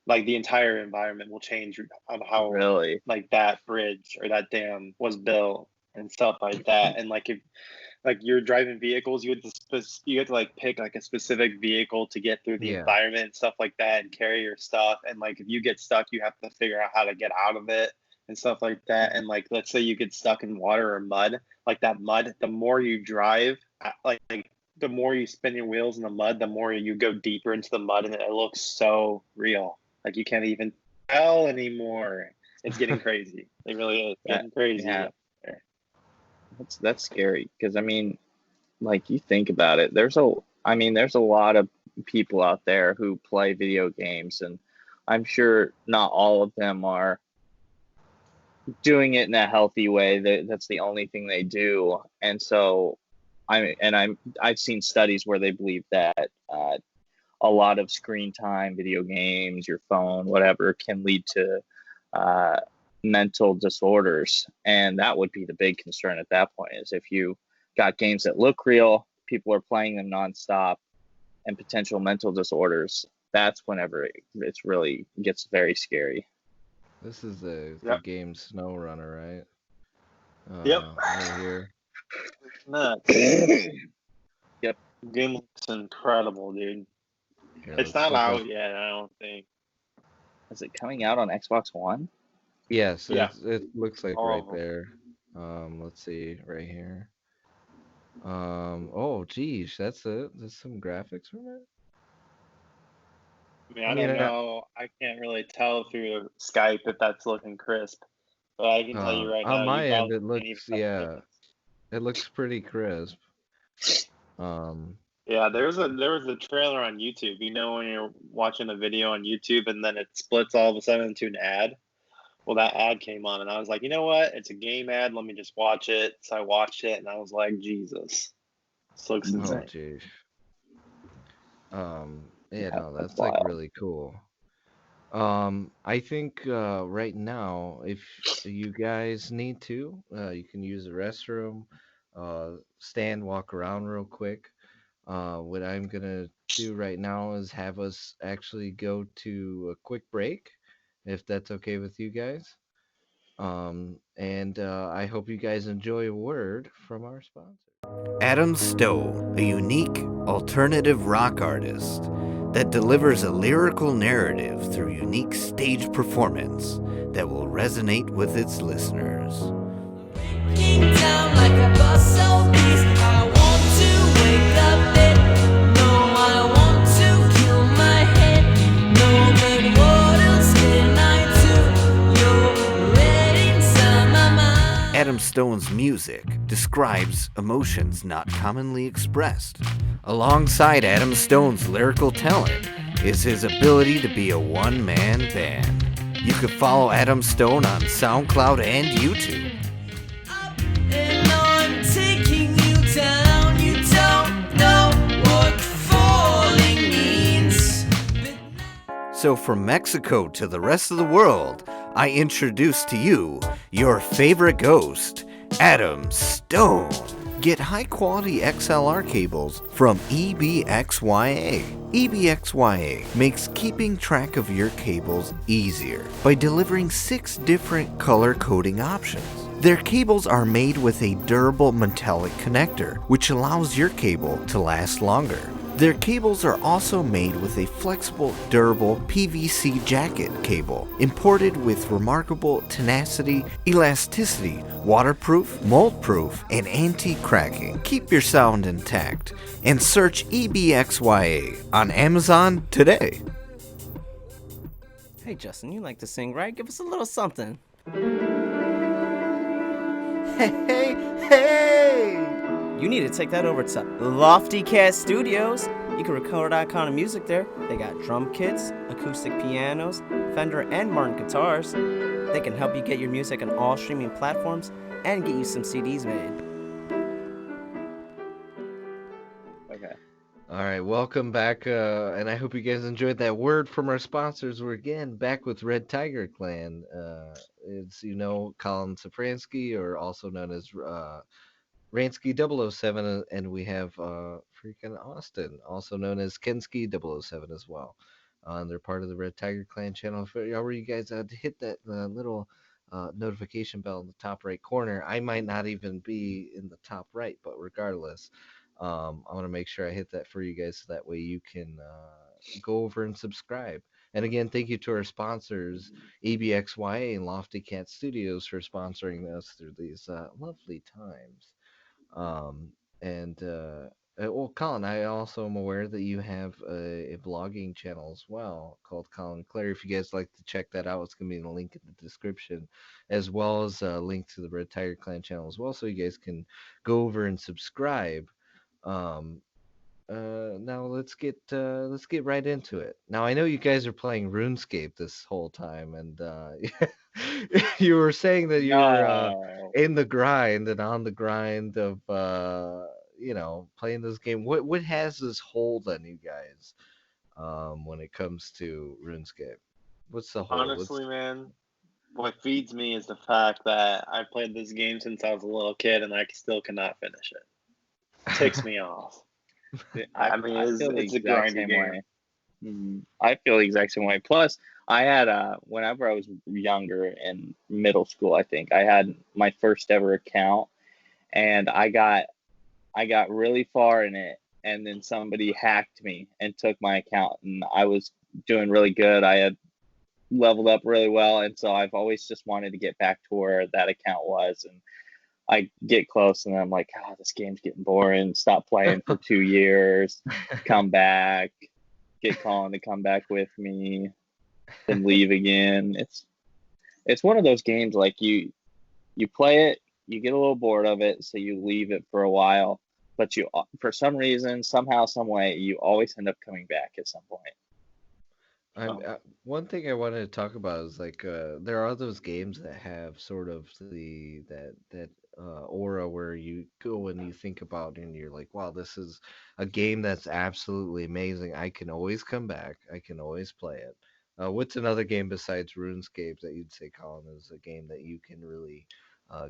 Like the entire environment will change on how Really? like that bridge or that dam was built and stuff like that. And like if like you're driving vehicles, you have to like pick like a specific vehicle to get through the Yeah. environment and stuff like that and carry your stuff. And like if you get stuck, you have to figure out how to get out of it and stuff like that. And like let's say you get stuck in water or mud, like that mud, the more you drive, like the more you spin your wheels in the mud, the more you go deeper into the mud, and it looks so real. Like you can't even tell anymore. It's getting crazy. It really is That, getting crazy. yeah, that's scary because I mean, like you think about it, there's a lot of people out there who play video games, and I'm sure not all of them are doing it in a healthy way. That's the only thing they do. And so I've seen studies where they believe that a lot of screen time, video games, your phone, whatever, can lead to uh, mental disorders. And that would be the big concern at that point, is if you got games that look real, people are playing them nonstop, and potential mental disorders, that's whenever it's really gets very scary. This is the game Snow Runner, right? Yep. Right here. Nuts. Yep. Game looks incredible, dude. Here, It's let's not look out up- yet, I don't think. Is it coming out on Xbox One? Yes, Yeah. it looks like All right of 'em. there. Let's see, right here. Oh, geez, that's it. There's some graphics from it. I don't know. I can't really tell through Skype if that's looking crisp, but I can tell you right now. On my end, probably it can't looks, even tell the yeah, difference. it looks pretty crisp. Yeah, there was a trailer on YouTube. You know when you're watching a video on YouTube and then it splits all of a sudden into an ad? Well, that ad came on and I was like, you know what? It's a game ad. Let me just watch it. So I watched it and I was like, Jesus. This looks insane. Oh, geez. Yeah, Yeah, no, that's wild. like really cool. I think right now, if you guys need to, you can use the restroom, stand, walk around real quick. What I'm gonna do right now is have us actually go to a quick break, if that's okay with you guys. And I hope you guys enjoy a word from our sponsor. Adam Stowe, a unique alternative rock artist that delivers a lyrical narrative through unique stage performance that will resonate with its listeners. Breaking down like a bustle beast. I want to wake up late. No, I want to kill my head. No, but what else can I do? You're red inside my mind. Adam Stone's music describes emotions not commonly expressed. Alongside Adam Stone's lyrical talent is his ability to be a one-man band. You can follow Adam Stone on SoundCloud and YouTube. And I'm taking you down. You don't know what falling means. So from Mexico to the rest of the world, I introduce to you your favorite ghost, Adam Stone. Get high-quality XLR cables from EBXYA. EBXYA makes keeping track of your cables easier by delivering 6 different color coding options. Their cables are made with a durable metallic connector, which allows your cable to last longer. Their cables are also made with a flexible, durable PVC jacket cable, imported with remarkable tenacity, elasticity, waterproof, mold-proof, and anti-cracking. Keep your sound intact and search EBXYA on Amazon today. Hey Justin, you like to sing, right? Give us a little something. Hey! You need to take that over to Lofty Cat Studios. You can record all kind of music there. They got drum kits, acoustic pianos, Fender and Martin guitars. They can help you get your music on all streaming platforms and get you some CDs made. Okay. All right, welcome back, and I hope you guys enjoyed that word from our sponsors. We're again back with Red Tiger Clan. It's, Colin Safransky, or also known as Ransky 007, and we have freaking Austin, also known as Kensky 007 as well. They're part of the Red Tiger Clan channel. If you guys hit that little notification bell in the top right corner, I might not even be in the top right, but regardless, I want to make sure I hit that for you guys so that way you can go over and subscribe. And again, thank you to our sponsors, EBXYA and Lofty Cat Studios, for sponsoring us through these lovely times. Well, Colin, I also am aware that you have a vlogging channel as well called Colin Clare. If you guys like to check that out, it's going to be in the link in the description, as well as a link to the Red Tiger Clan channel as well, so you guys can go over and subscribe. Now let's get right into it. Now I know you guys are playing RuneScape this whole time, and you were saying that you were No. in the grind and on the grind of playing this game. What has this hold on you guys when it comes to RuneScape? What's the hold? What's Honestly, man, what feeds me is the fact that I played this game since I was a little kid and I still cannot finish it. Ticks me off. I mean, I feel the it's a exact grindy same game. way. I feel the exact same way. Plus, I had whenever I was younger in middle school, I think I had my first ever account, and I got really far in it, and then somebody hacked me and took my account, and I was doing really good. I had leveled up really well, and so I've always just wanted to get back to where that account was, and I get close, and I'm like, oh, this game's getting boring. Stop playing for 2 years, come back, get Colin to come back with me, then leave again. It's one of those games like you play it, you get a little bored of it, so you leave it for a while. But you, for some reason, somehow, some way, you always end up coming back at some point. One thing I wanted to talk about is like there are those games that have sort of that aura where you go and you think about and you're like, wow, this is a game that's absolutely amazing. I can always come back. I can always play it. What's another game besides RuneScape that you'd say, Colin, is a game that you can really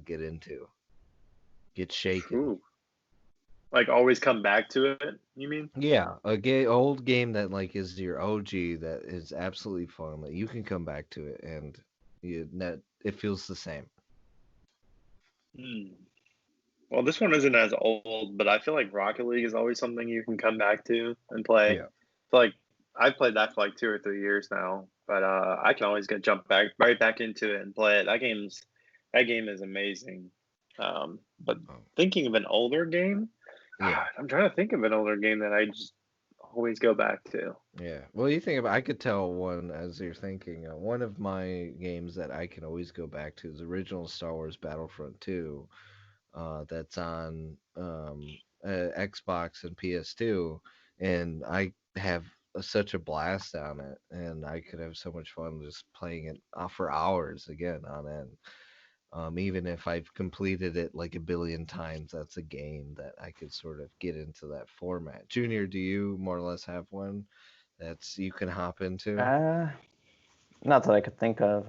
get into, get shaken? Ooh. Like always come back to it, you mean? Yeah, old game that like is your OG that is absolutely fun that you can come back to it and it feels the same. Hmm. Well, this one isn't as old, but I feel like Rocket League is always something you can come back to and play. Yeah. So like I've played that for like 2 or 3 years now, but I can always get jump back right back into it and play it. That game is amazing. But Oh, thinking of an older game, yeah. I'm trying to think of an older game that I just always go back to. Yeah. Well, you think about I could tell one as you're thinking. One of my games that I can always go back to is original Star Wars Battlefront 2. That's on Xbox and PS2, and I have such a blast on it, and I could have so much fun just playing it for hours again on end. Even if I've completed it like a billion times, that's a game that I could sort of get into that format. Junior, do you more or less have one that's you can hop into? Uh, Not that I could think of.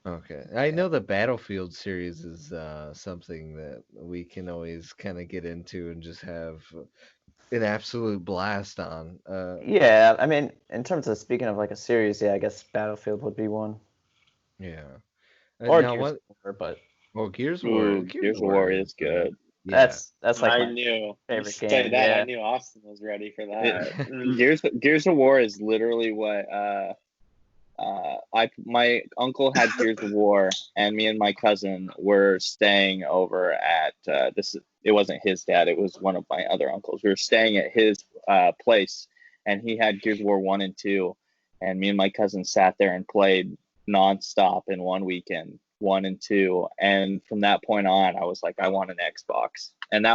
Okay, I know the Battlefield series is something that we can always kind of get into and just have an absolute blast on. Yeah, I mean, in terms of speaking of like a series, yeah, I guess Battlefield would be one. Yeah. Or Now Gears what? of War, but Oh, Gears of War. Ooh, Gears Gears of of War War is is good. yeah. that's like I my knew you favorite say game. that. Yeah. I knew Austin was ready for It, that. Gears of War is literally what my uncle had Gears of War, and me and my cousin were staying over at this. It wasn't his dad; it was one of my other uncles. We were staying at his place, and he had Gears of War 1 and 2, and me and my cousin sat there and played nonstop in one weekend, 1 and 2. And from that point on, I was like, I want an Xbox, and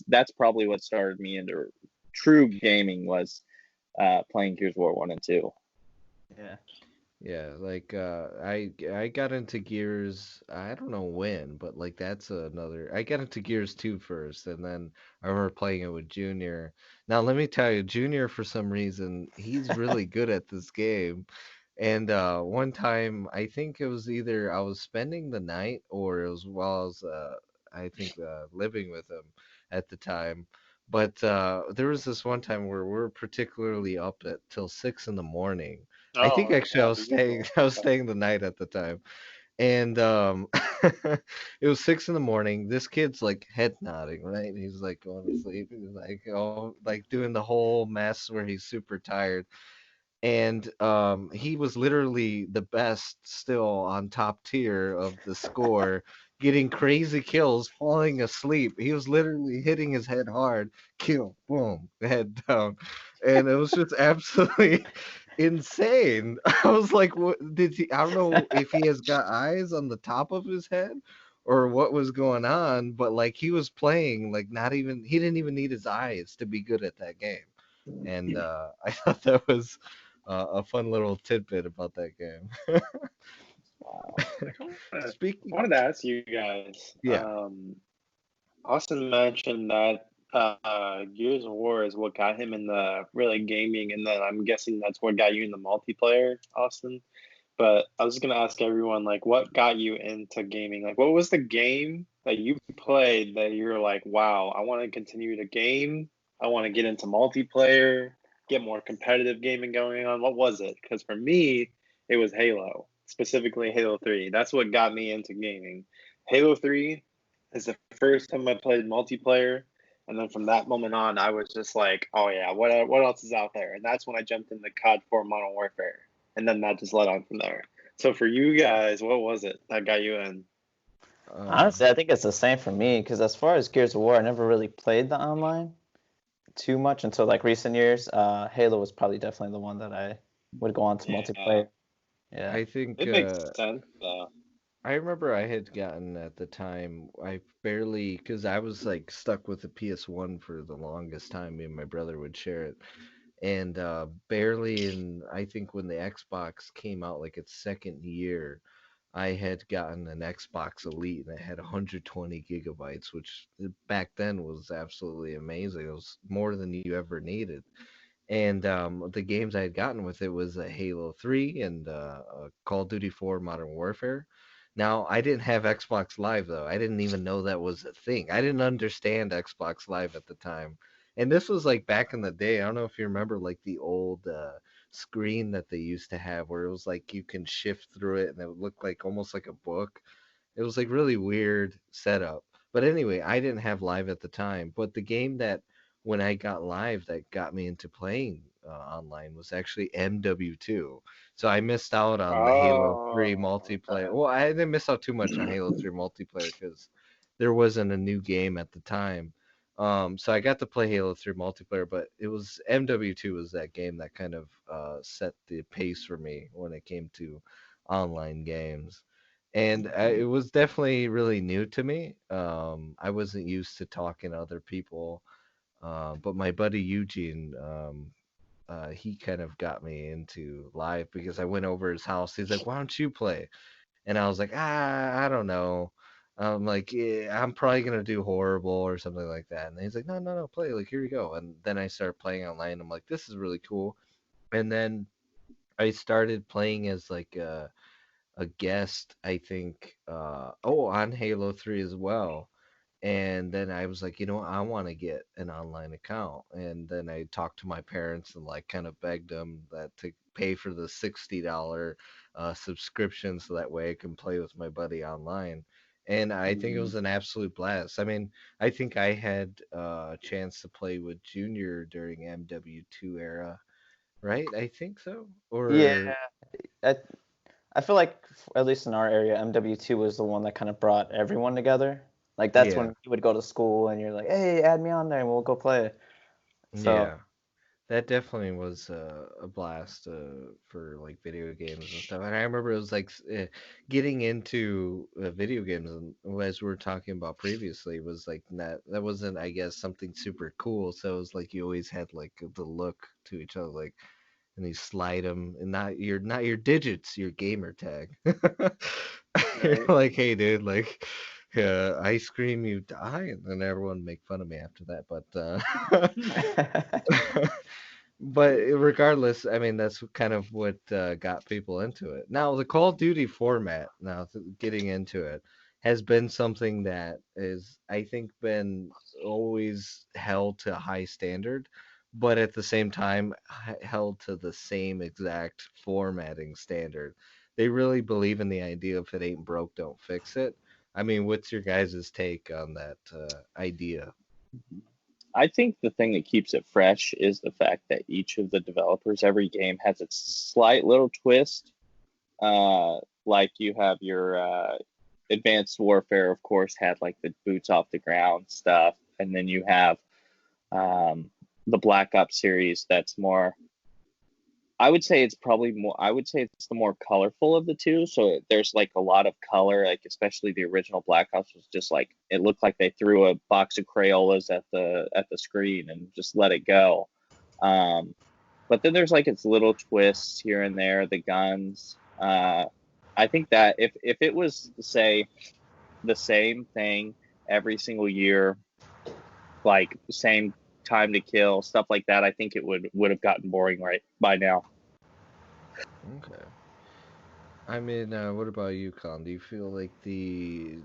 that's probably what started me into true gaming was playing Gears of War 1 and 2. Yeah. Yeah, like I got into Gears, I don't know when, but like that's another I got into Gears 2 first and then I remember playing it with Junior. Now let me tell you, Junior for some reason, he's really good at this game. And one time I think it was either I was spending the night or it was while I was I think living with him at the time. But there was this one time where we are particularly up at till 6 in the morning. I think Oh actually I yeah, was the staying usual. I was staying the night at the time. And it was 6 in the morning. This kid's like head nodding, right? He's like going to sleep. He's like oh like doing the whole mess where he's super tired. And he was literally the best still on top tier of the score, getting crazy kills, falling asleep. He was literally hitting his head hard, kill, boom, head down. And it was just absolutely insane. I was like, what did he? I don't know if he has got eyes on the top of his head or what was going on, but like he was playing like not even he didn't even need his eyes to be good at that game. And I thought that was a fun little tidbit about that game. Wow. I Speaking, wanted to ask you guys. yeah. Austin mentioned that Gears of War is what got him in the really gaming, and then I'm guessing that's what got you in the multiplayer, Austin. But I was gonna ask everyone, like, what got you into gaming? Like, what was the game that you played that you're like, wow, I want to continue to game. I want to get into multiplayer, get more competitive gaming going on. What was it? Because for me, it was Halo, specifically Halo 3. That's what got me into gaming. Halo 3 is the first time I played multiplayer. And then from that moment on, I was just like, oh yeah, what else is out there? And that's when I jumped into COD 4 Modern Warfare. And then that just led on from there. So for you guys, what was it that got you in? Honestly, I think it's the same for me because as far as Gears of War, I never really played the online too much until like recent years. Halo was probably definitely the one that I would go on to multiplayer. Yeah. I think It makes sense. I remember I had gotten at the time, I barely, because I was like stuck with the PS1 for the longest time. Me and my brother would share it. And barely in, I think when the Xbox came out, like its second year, I had gotten an Xbox Elite and it had 120 gigabytes, which back then was absolutely amazing. It was more than you ever needed. And the games I had gotten with it was Halo 3 and Call of Duty 4 Modern Warfare. Now, I didn't have Xbox Live though. I didn't even know that was a thing. I didn't understand Xbox Live at the time. And this was like back in the day. I don't know if you remember like the old screen that they used to have where it was like you can shift through it and it would look like almost like a book. It was like really weird setup. But anyway, I didn't have live at the time. But the game that when I got live that got me into playing online was actually MW2. So I missed out on the Halo 3 multiplayer. Okay. Well, I didn't miss out too much on Halo 3 multiplayer because there wasn't a new game at the time. So I got to play Halo 3 multiplayer, but it was MW2 was that game that kind of set the pace for me when it came to online games. And it was definitely really new to me. I wasn't used to talking to other people, but my buddy Eugene, he kind of got me into live because I went over his house. He's like, "Why don't you play?" And I was like, I don't know. I'm like, yeah, I'm probably gonna do horrible or something like that. And he's like, no, no, no, play. Like, here you go. And then I started playing online. I'm like, this is really cool. And then I started playing as like a guest, I think, on Halo 3 as well. And then I was like, I want to get an online account. And then I talked to my parents and like kind of begged them that to pay for the $60 subscription so that way I can play with my buddy online. And I think it was an absolute blast. I mean, I think I had a chance to play with Junior during MW2 era, right? I think so. Yeah. Or I, I feel like, at least in our area, MW2 was the one that kind of brought everyone together. Like, that's yeah, when you would go to school and you're like, hey, add me on there and we'll go play. So, yeah. That definitely was a blast for like video games and stuff. And I remember it was like getting into video games, and as we were talking about previously, was like that wasn't, I guess, something super cool. So it was like you always had like the look to each other, like, and you slide them, and not your digits, your gamer tag. You're Right. like, hey, dude, like. Ice cream, you die, and then everyone make fun of me after that. But but regardless, I mean, that's kind of what got people into it. Now, the Call of Duty format, now getting into it, has been something that is, I think, been always held to a high standard, but at the same time, held to the same exact formatting standard. They really believe in the idea if it ain't broke, don't fix it. I mean, what's your guys' take on that idea? I think the thing that keeps it fresh is the fact that each of the developers, every game has its slight little twist. Like you have your Advanced Warfare, of course, had like the boots off the ground stuff, and then you have the Black Ops series that's more. I would say it's probably more. I would say it's the more colorful of the two. So there's like a lot of color, like especially the original Black Ops was just like it looked like they threw a box of Crayolas at the screen and just let it go. But then there's like its little twists here and there, the guns. I think that if it was say the same thing every single year, like the same time to kill, stuff like that, I think it would have gotten boring right by now. Okay. I mean, what about you, Colin? Do you feel like the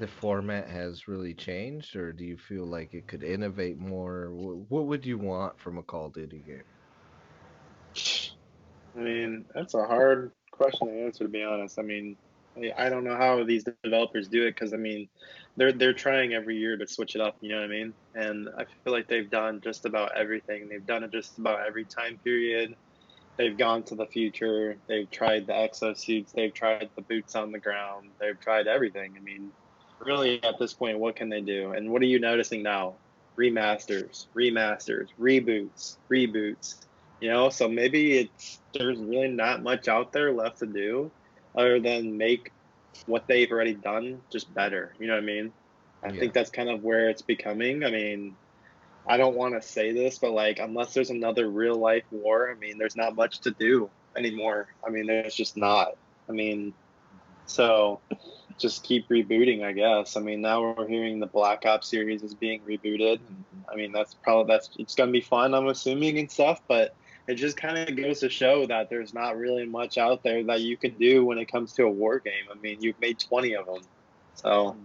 format has really changed, or do you feel like it could innovate more? What would you want from a Call of Duty game? I mean, that's a hard question to answer, to be honest. I mean, I don't know how these developers do it because I mean, they're trying every year to switch it up. You know what I mean? And I feel like they've done just about everything. They've done it just about every time period. They've gone to the future. They've tried the exosuits. They've tried the boots on the ground. They've tried everything. I mean, really, at this point, what can they do? And what are you noticing now? Remasters, remasters, reboots, reboots. You know, so maybe there's really not much out there left to do other than make what they've already done just better. You know what I mean? I Yeah. think that's kind of where it's becoming. I mean, I don't want to say this, but like, unless there's another real life war, I mean, there's not much to do anymore. I mean, there's just not. I mean, so just keep rebooting, I guess. I mean, now we're hearing the Black Ops series is being rebooted. I mean, that's it's gonna be fun, I'm assuming, and stuff. But it just kind of goes to show that there's not really much out there that you can do when it comes to a war game. I mean, you've made 20 of them, so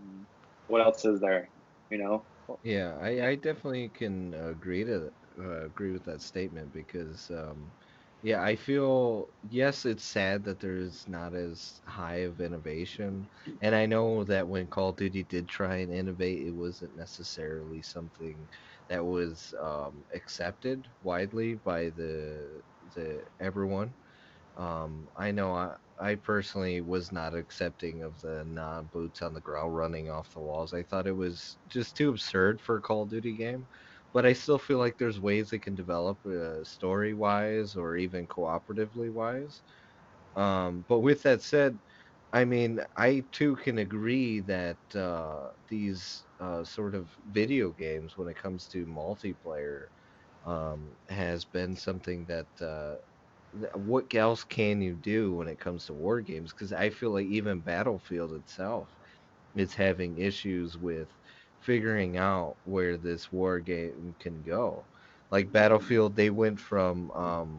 what else is there? You know? Yeah, I definitely can agree with that statement because yeah, I feel yes, it's sad that there's not as high of innovation, and I know that when Call of Duty did try and innovate, it wasn't necessarily something that was accepted widely by the everyone. I know I personally was not accepting of the non boots on the ground running off the walls. I thought it was just too absurd for a Call of Duty game. But I still feel like there's ways they can develop story wise or even cooperatively wise. But with that said, I mean, I too can agree that these sort of video games, when it comes to multiplayer, has been something that what else can you do when it comes to war games? Because I feel like even Battlefield itself is having issues with figuring out where this war game can go. Like Battlefield, they went from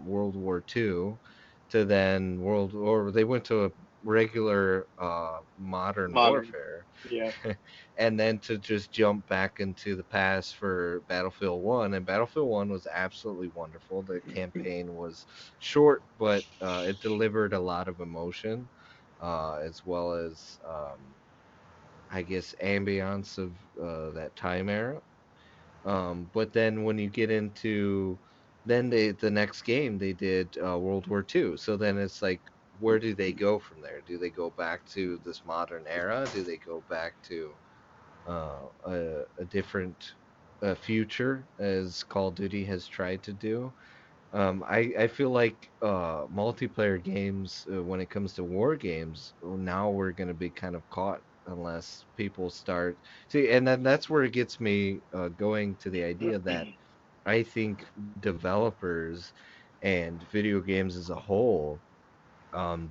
World War II to then or they went to a regular modern Modern. warfare Yeah. and then to just jump back into the past for Battlefield 1. And Battlefield 1 was absolutely wonderful. The campaign was short, but it delivered a lot of emotion, as well as, I guess, ambience of that time era. But then when you get into then the next game they did World War II. So then it's like, where do they go from there? Do they go back to this modern era? Do they go back to a different future, as Call of Duty has tried to do? I feel like multiplayer games, when it comes to war games, now we're going to be kind of caught unless people start see, and then that's where it gets me going to the idea that I think developers and video games as a whole,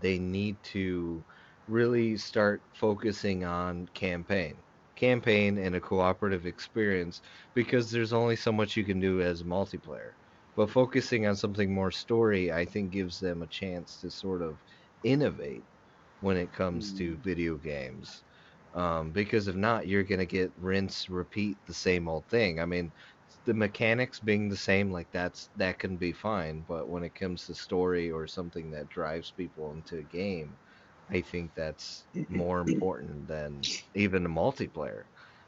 they need to really start focusing on campaign and a cooperative experience, because there's only so much you can do as multiplayer. But focusing on something more story, I think, gives them a chance to sort of innovate when it comes to video games. Because if not, you're gonna get rinse, repeat the same old thing. I mean, the mechanics being the same, like that can be fine. But when it comes to story or something that drives people into a game, I think that's more important than even the multiplayer.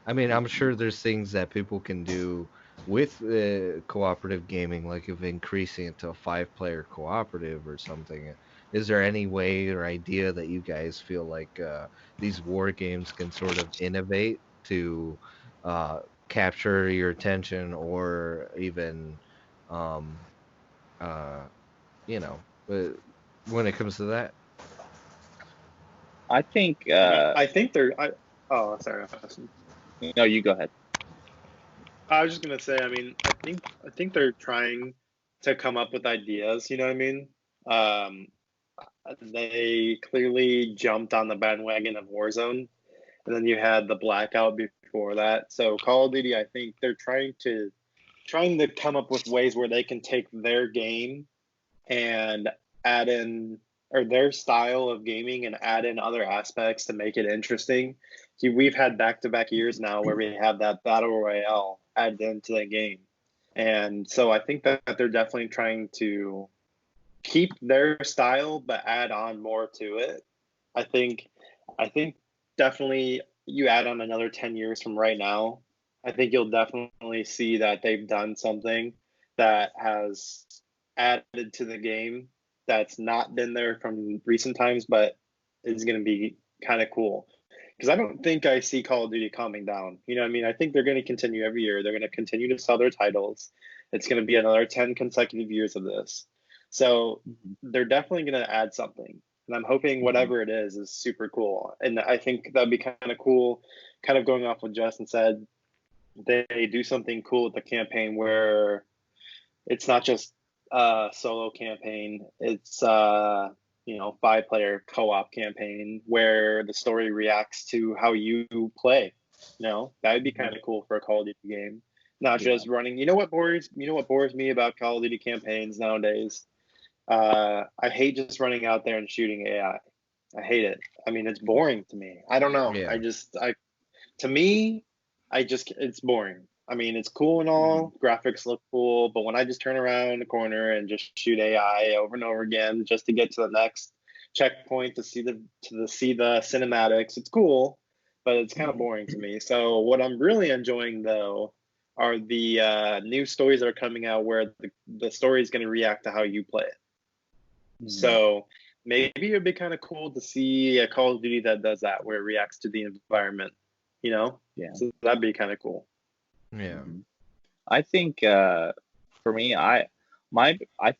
I mean, I'm sure there's things that people can do with cooperative gaming, like of increasing it to a five-player cooperative or something. Is there any way or idea that you guys feel like these war games can sort of innovate to uh, capture your attention, or even um, you know, uh, when it comes to that. I think. I think they're. Oh, sorry, Austin. No, you go ahead. I was just gonna say. I mean, I think they're trying to come up with ideas. You know what I mean? Um, they clearly jumped on the bandwagon of Warzone, and then you had the blackout before that. So Call of Duty, I think they're trying to come up with ways where they can take their game and add in, or their style of gaming, and add in other aspects to make it interesting. See, we've had back-to-back years now where we have that battle royale added into the game, and so I think that they're definitely trying to keep their style but add on more to it. I think definitely you add on another 10 years from right now, I think you'll definitely see that they've done something that has added to the game that's not been there from recent times, but is going to be kind of cool. Because I don't think I see Call of Duty calming down. You know what I mean? I think they're going to continue every year. They're going to continue to sell their titles. It's going to be another 10 consecutive years of this. So they're definitely going to add something. And I'm hoping whatever it is super cool. And I think that'd be kind of cool, kind of going off what Justin said. They do something cool with the campaign where it's not just a solo campaign. It's 5-player co-op campaign where the story reacts to how you play. That would be kind of cool for a Call of Duty game. Not just running. You know what bores me about Call of Duty campaigns nowadays? I hate just running out there and shooting AI. I hate it. I mean, it's boring to me. I don't know. Yeah. To me, it's boring. I mean, it's cool and all, graphics look cool, but when I just turn around the corner and just shoot AI over and over again just to get to the next checkpoint to see the cinematics, it's cool, but it's kind of boring to me. So what I'm really enjoying though are the new stories that are coming out where the story is going to react to how you play it. So maybe it'd be kind of cool to see a Call of Duty that does that, where it reacts to the environment. Yeah. So that'd be kind of cool. Yeah. I think for me, I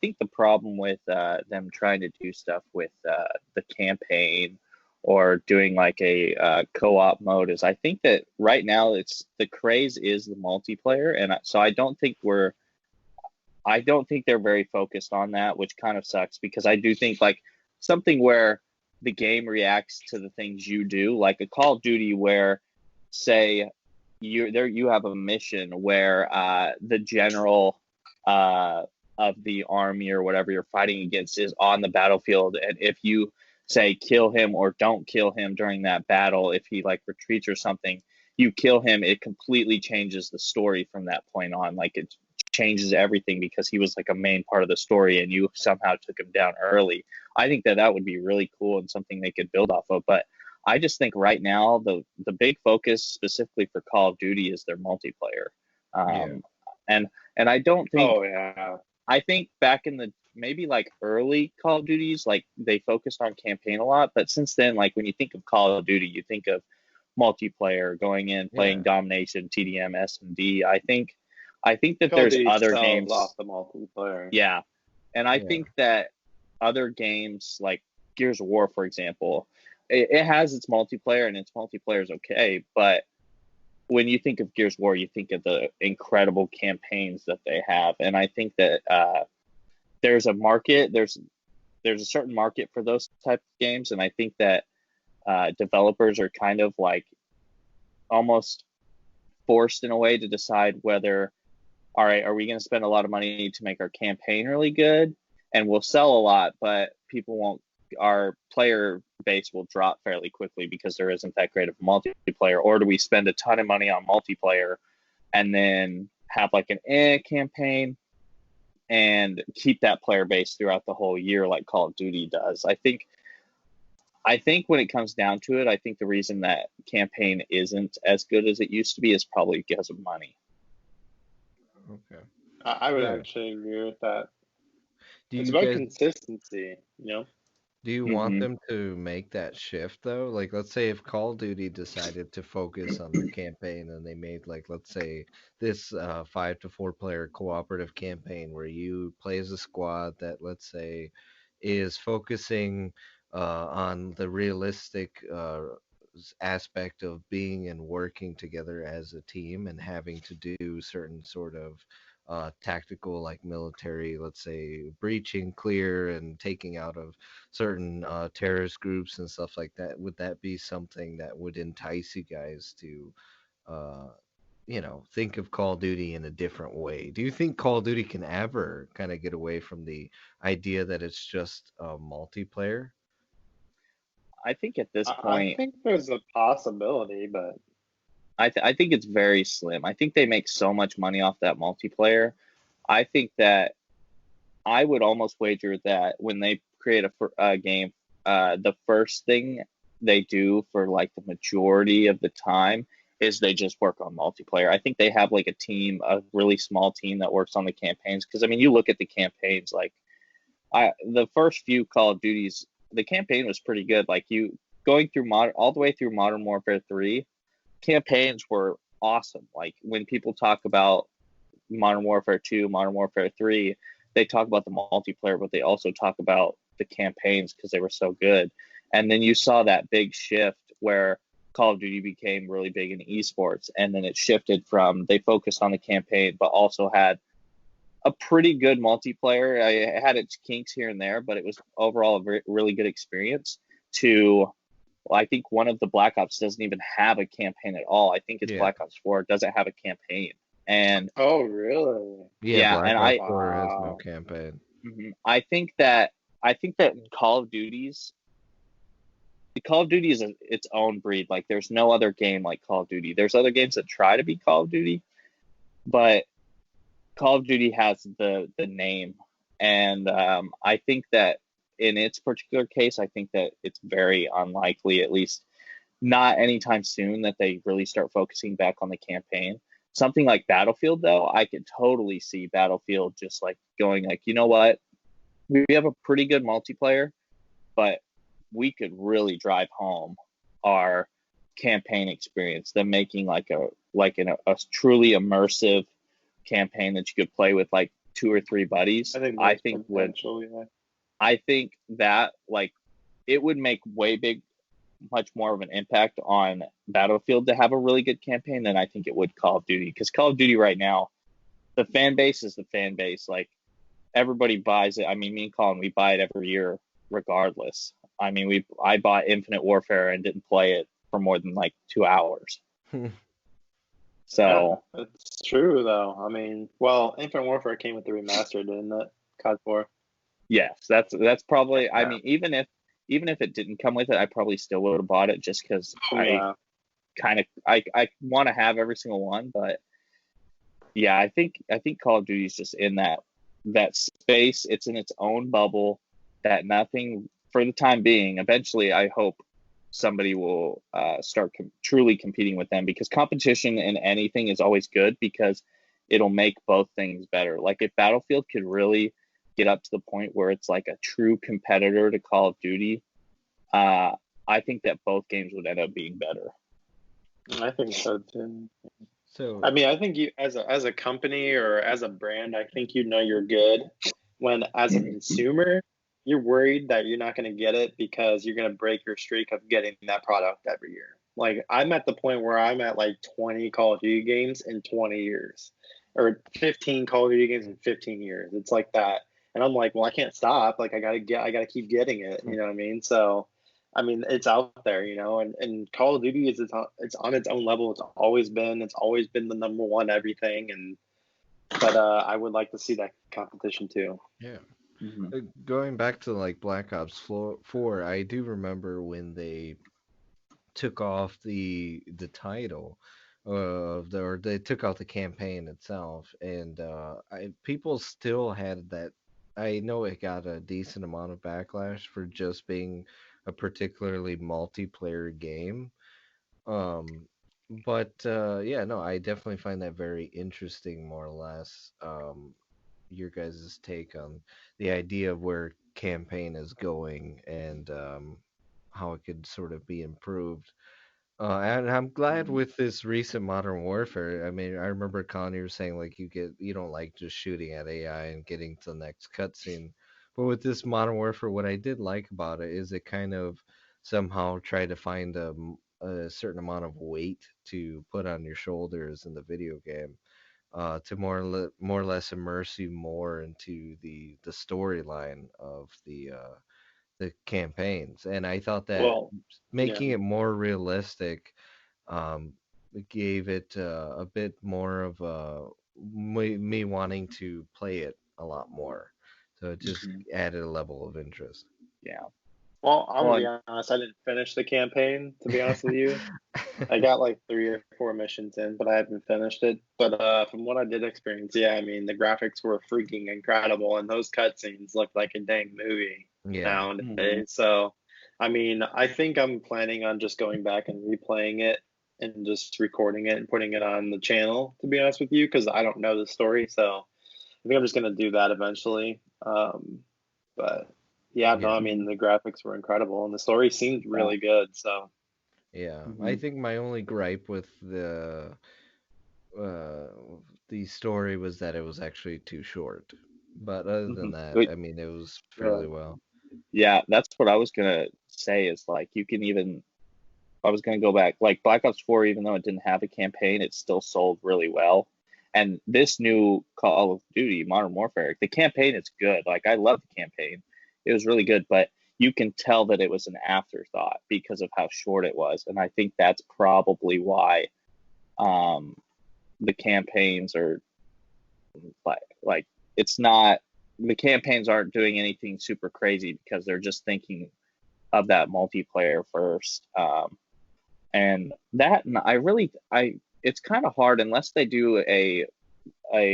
think the problem with them trying to do stuff with the campaign or doing like a co-op mode is I think that right now the craze is the multiplayer, and so I don't think they're very focused on that, which kind of sucks because I do think like something where the game reacts to the things you do, like a Call of Duty where, say, you have a mission where the general of the army or whatever you're fighting against is on the battlefield, and if you say kill him or don't kill him during that battle, if he like retreats or something, you kill him, it completely changes the story from that point on. Like it changes everything because he was like a main part of the story and you somehow took him down early. I think that would be really cool and something they could build off of. But I just think right now the big focus specifically for Call of Duty is their multiplayer. And I don't think. Oh yeah. I think back in the maybe like early Call of Duties, like they focused on campaign a lot, but since then, like when you think of Call of Duty, you think of multiplayer, going in, playing domination, TDM, S&D. I think that Call there's of Duty other sells games off the multiplayer. Yeah, and I think that other games like Gears of War, for example, it has its multiplayer and its multiplayer is okay, but when you think of Gears of War, you think of the incredible campaigns that they have, and I think that there's a market, there's a certain market for those type of games, and I think that developers are kind of like almost forced in a way to decide whether, all right, are we going to spend a lot of money to make our campaign really good, and we'll sell a lot, but our player base will drop fairly quickly because there isn't that great of a multiplayer, or do we spend a ton of money on multiplayer and then have like an campaign and keep that player base throughout the whole year like Call of Duty does? I think when it comes down to it, I think the reason that campaign isn't as good as it used to be is probably because of money. Okay. I would actually agree with that. Do It's you about guys consistency, you know? Do you want Hmm. them to make that shift though? Like, let's say if Call of Duty decided to focus on their campaign and they made like, let's say this 5 to 4 player cooperative campaign where you play as a squad that, let's say, is focusing on the realistic aspect of being and working together as a team and having to do certain sort of tactical, like military, let's say, breaching, clear, and taking out of certain terrorist groups and stuff like that. Would that be something that would entice you guys to, uh, think of Call of Duty in a different way? Do you think Call of Duty can ever kind of get away from the idea that it's just multiplayer? I think at this I point, think there's a possibility, but I think it's very slim. I think they make so much money off that multiplayer. I think that I would almost wager that when they create a game, the first thing they do for like the majority of the time is they just work on multiplayer. I think they have like a team, a really small team that works on the campaigns. Because I mean, you look at the campaigns, like the first few Call of Duties, the campaign was pretty good. Like you going through all the way through Modern Warfare 3, campaigns were awesome. Like when people talk about Modern Warfare 2, Modern Warfare 3, they talk about the multiplayer, but they also talk about the campaigns because they were so good. And then you saw that big shift where Call of Duty became really big in esports, and then it shifted from they focused on the campaign, but also had a pretty good multiplayer. I had its kinks here and there, but it was overall a really good experience. To well, I think one of the Black Ops doesn't even have a campaign at all. I think it's Yeah. Black Ops 4 doesn't have a campaign. And oh really? Yeah, yeah, Black and Ops 4 has no Wow. campaign. I think that in Call of Duty's the Call of Duty is its own breed. Like there's no other game like Call of Duty. There's other games that try to be Call of Duty, but Call of Duty has the name, and I think that in its particular case, I think that it's very unlikely, at least not anytime soon, that they really start focusing back on the campaign. Something like Battlefield, though, I could totally see Battlefield just like going like, you know what, we have a pretty good multiplayer, but we could really drive home our campaign experience. Them making a truly immersive campaign that you could play with like 2 or 3 buddies. I think I there's think would potential. Yeah. I think that like it would make much more of an impact on Battlefield to have a really good campaign than I think it would Call of Duty. Because Call of Duty right now, the fan base is the fan base. Like everybody buys it. I mean, me and Colin, we buy it every year regardless. I mean, I bought Infinite Warfare and didn't play it for more than like 2 hours. Yeah, So it's true though. I mean, well, Infinite Warfare came with the remaster, didn't it? COD 4. yes, that's probably. I Yeah. mean, even if it didn't come with it, I probably still would have bought it just because Oh, yeah. I want to have every single one. But yeah, I think Call of Duty is just in that space. It's in its own bubble. That nothing for the time being. Eventually, I hope somebody will start truly competing with them, because competition in anything is always good because it'll make both things better. Like if Battlefield could really get up to the point where it's like a true competitor to Call of Duty, I think that both games would end up being better. I think so too. So, I mean, I think you as a company or as a brand, I think you know you're good when as a consumer, you're worried that you're not going to get it because you're going to break your streak of getting that product every year. Like I'm at the point where I'm at like 20 Call of Duty games in 20 years or 15 Call of Duty games in 15 years. It's like that. And I'm like, well, I can't stop. Like I got to keep getting it. You know what I mean? So I mean, it's out there, and Call of Duty it's on its own level. It's always been the number one everything, but I would like to see that competition too. yeah. Mm-hmm. Going back to like Black Ops 4, I do remember when they took off the title or they took out the campaign itself, and people still had that. I know it got a decent amount of backlash for just being a particularly multiplayer game. Um, but yeah, no, I definitely find that very interesting, more or less. your guys' take on the idea of where campaign is going and how it could sort of be improved. And I'm glad with this recent Modern Warfare. I mean, I remember Colin, you were saying like you don't like just shooting at AI and getting to the next cutscene. But with this Modern Warfare, what I did like about it is it kind of somehow tried to find a certain amount of weight to put on your shoulders in the video game, to more or less immerse you more into the storyline of the campaigns. And I thought that Well, yeah. making it more realistic, it gave it a bit more of me wanting to play it a lot more. So it just Mhm. added a level of interest. Yeah. Well, I'm Well, gonna be honest. I didn't finish the campaign, to be honest with you. I got like 3 or 4 missions in, but I haven't finished it. But from what I did experience, yeah, I mean the graphics were freaking incredible, and those cutscenes looked like a dang movie Yeah. nowadays. So, I mean, I think I'm planning on just going back and replaying it and just recording it and putting it on the channel. To be honest with you, because I don't know the story, so I think I'm just gonna do that eventually. But yeah, no, Yeah. I mean the graphics were incredible, and the story seemed really good. So. Yeah. I Mhm. think my only gripe with uh the story was that it was actually too short. But other than Mhm. that, Wait, I mean, it was fairly Right. well. yeah, that's what I was gonna say. Is like you can even. I was gonna go back like Black Ops 4, even though it didn't have a campaign, it still sold really well. And this new Call of Duty Modern Warfare, the campaign is good. Like I love the campaign, it was really good. But you can tell that it was an afterthought because of how short it was, and I think that's probably why um, the campaigns are like it's not the campaigns aren't doing anything super crazy because they're just thinking of that multiplayer first. And that and I it's kind of hard unless they do a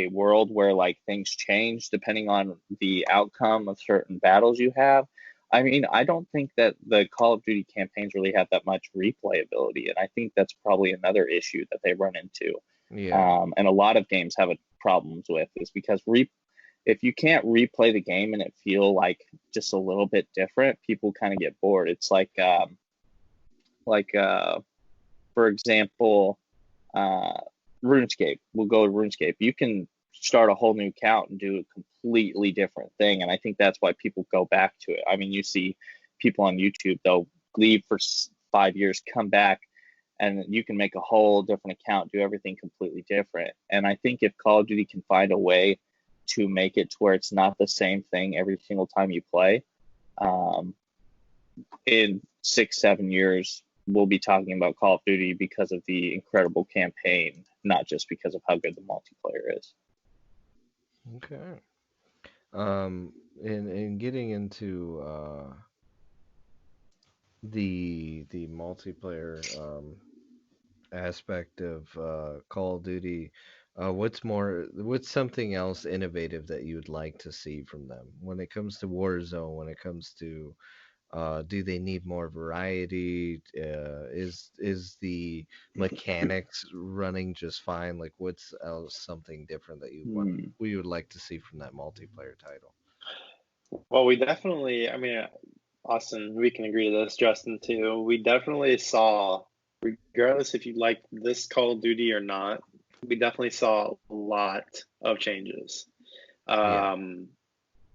world where like things change depending on the outcome of certain battles you have. I mean, I don't think that the Call of Duty campaigns really have that much replayability, and I think that's probably another issue that they run into. Yeah. And a lot of games have problems with is because if you can't replay the game and it feel like just a little bit different, people kind of get bored. It's like for example, uh, RuneScape. We'll go to RuneScape. You can start a whole new account and do a completely different thing, and I think that's why people go back to it. I mean, you see people on YouTube, they'll leave for 5 years, come back, and you can make a whole different account, do everything completely different. And I think if Call of Duty can find a way to make it to where it's not the same thing every single time you play, um, in 6 7 years we'll be talking about Call of Duty because of the incredible campaign, not just because of how good the multiplayer is. Okay. And getting into the multiplayer aspect of Call of Duty, what's something else innovative that you would like to see from them when it comes to Warzone, when it comes to do they need more variety? Is the mechanics running just fine? Like what's else something different that we would like to see from that multiplayer title? Well, we definitely, I mean, Austin, we can agree to this, Justin, too. We definitely saw, regardless if you like this Call of Duty or not, we definitely saw a lot of changes. Yeah.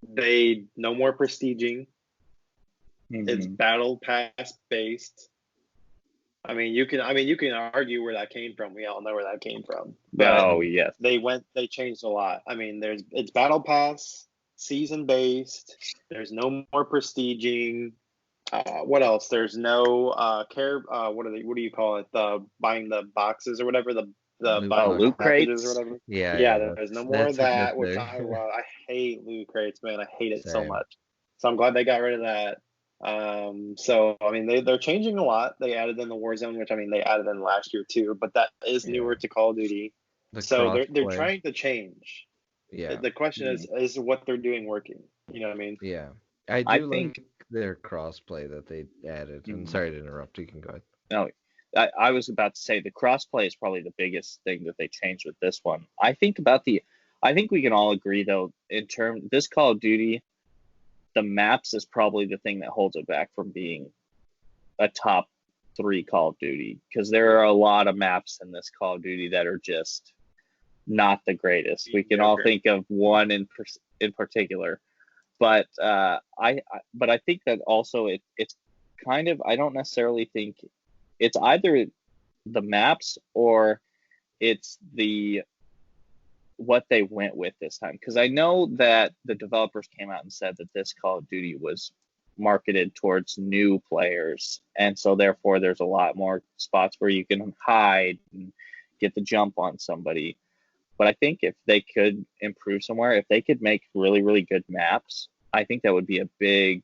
They no more prestiging. It's Mm-hmm. battle pass based. I mean, you can argue where that came from. We all know where that came from. But Oh yes. they changed a lot. I mean, it's battle pass, season based. There's no more prestiging. What else? There's no what do you call it? The buying the boxes or whatever, the Loot Oh, buying the loot boxes. packages or crates. whatever. Yeah, Yeah, yeah, there's no more of that's a good that, which thing. I love. I hate loot crates, man. I hate it so Same. much. So I'm glad they got rid of that. So I mean they're changing a lot. They added in the Warzone, which I mean they added in last year too, but that is Yeah. newer to Call of Duty. The So cross they're play. trying to change. Yeah. The question Mhm. is what they're doing working? You know what I mean? Yeah. I I do think. like their crossplay that they added. And Mhm. sorry to interrupt. You can go ahead. No, I was about to say the crossplay is probably the biggest thing that they changed with this one. I think we can all agree though, this Call of Duty, the maps is probably the thing that holds it back from being a top 3 Call of Duty, because there are a lot of maps in this Call of Duty that are just not the greatest. We can all think of one in particular, but I think that also it's kind of, I don't necessarily think it's either the maps or it's what they went with this time, because I know that the developers came out and said that this Call of Duty was marketed towards new players, and so therefore there's a lot more spots where you can hide and get the jump on somebody. But I think if they could improve somewhere, if they could make really, really good maps, I think that would be a big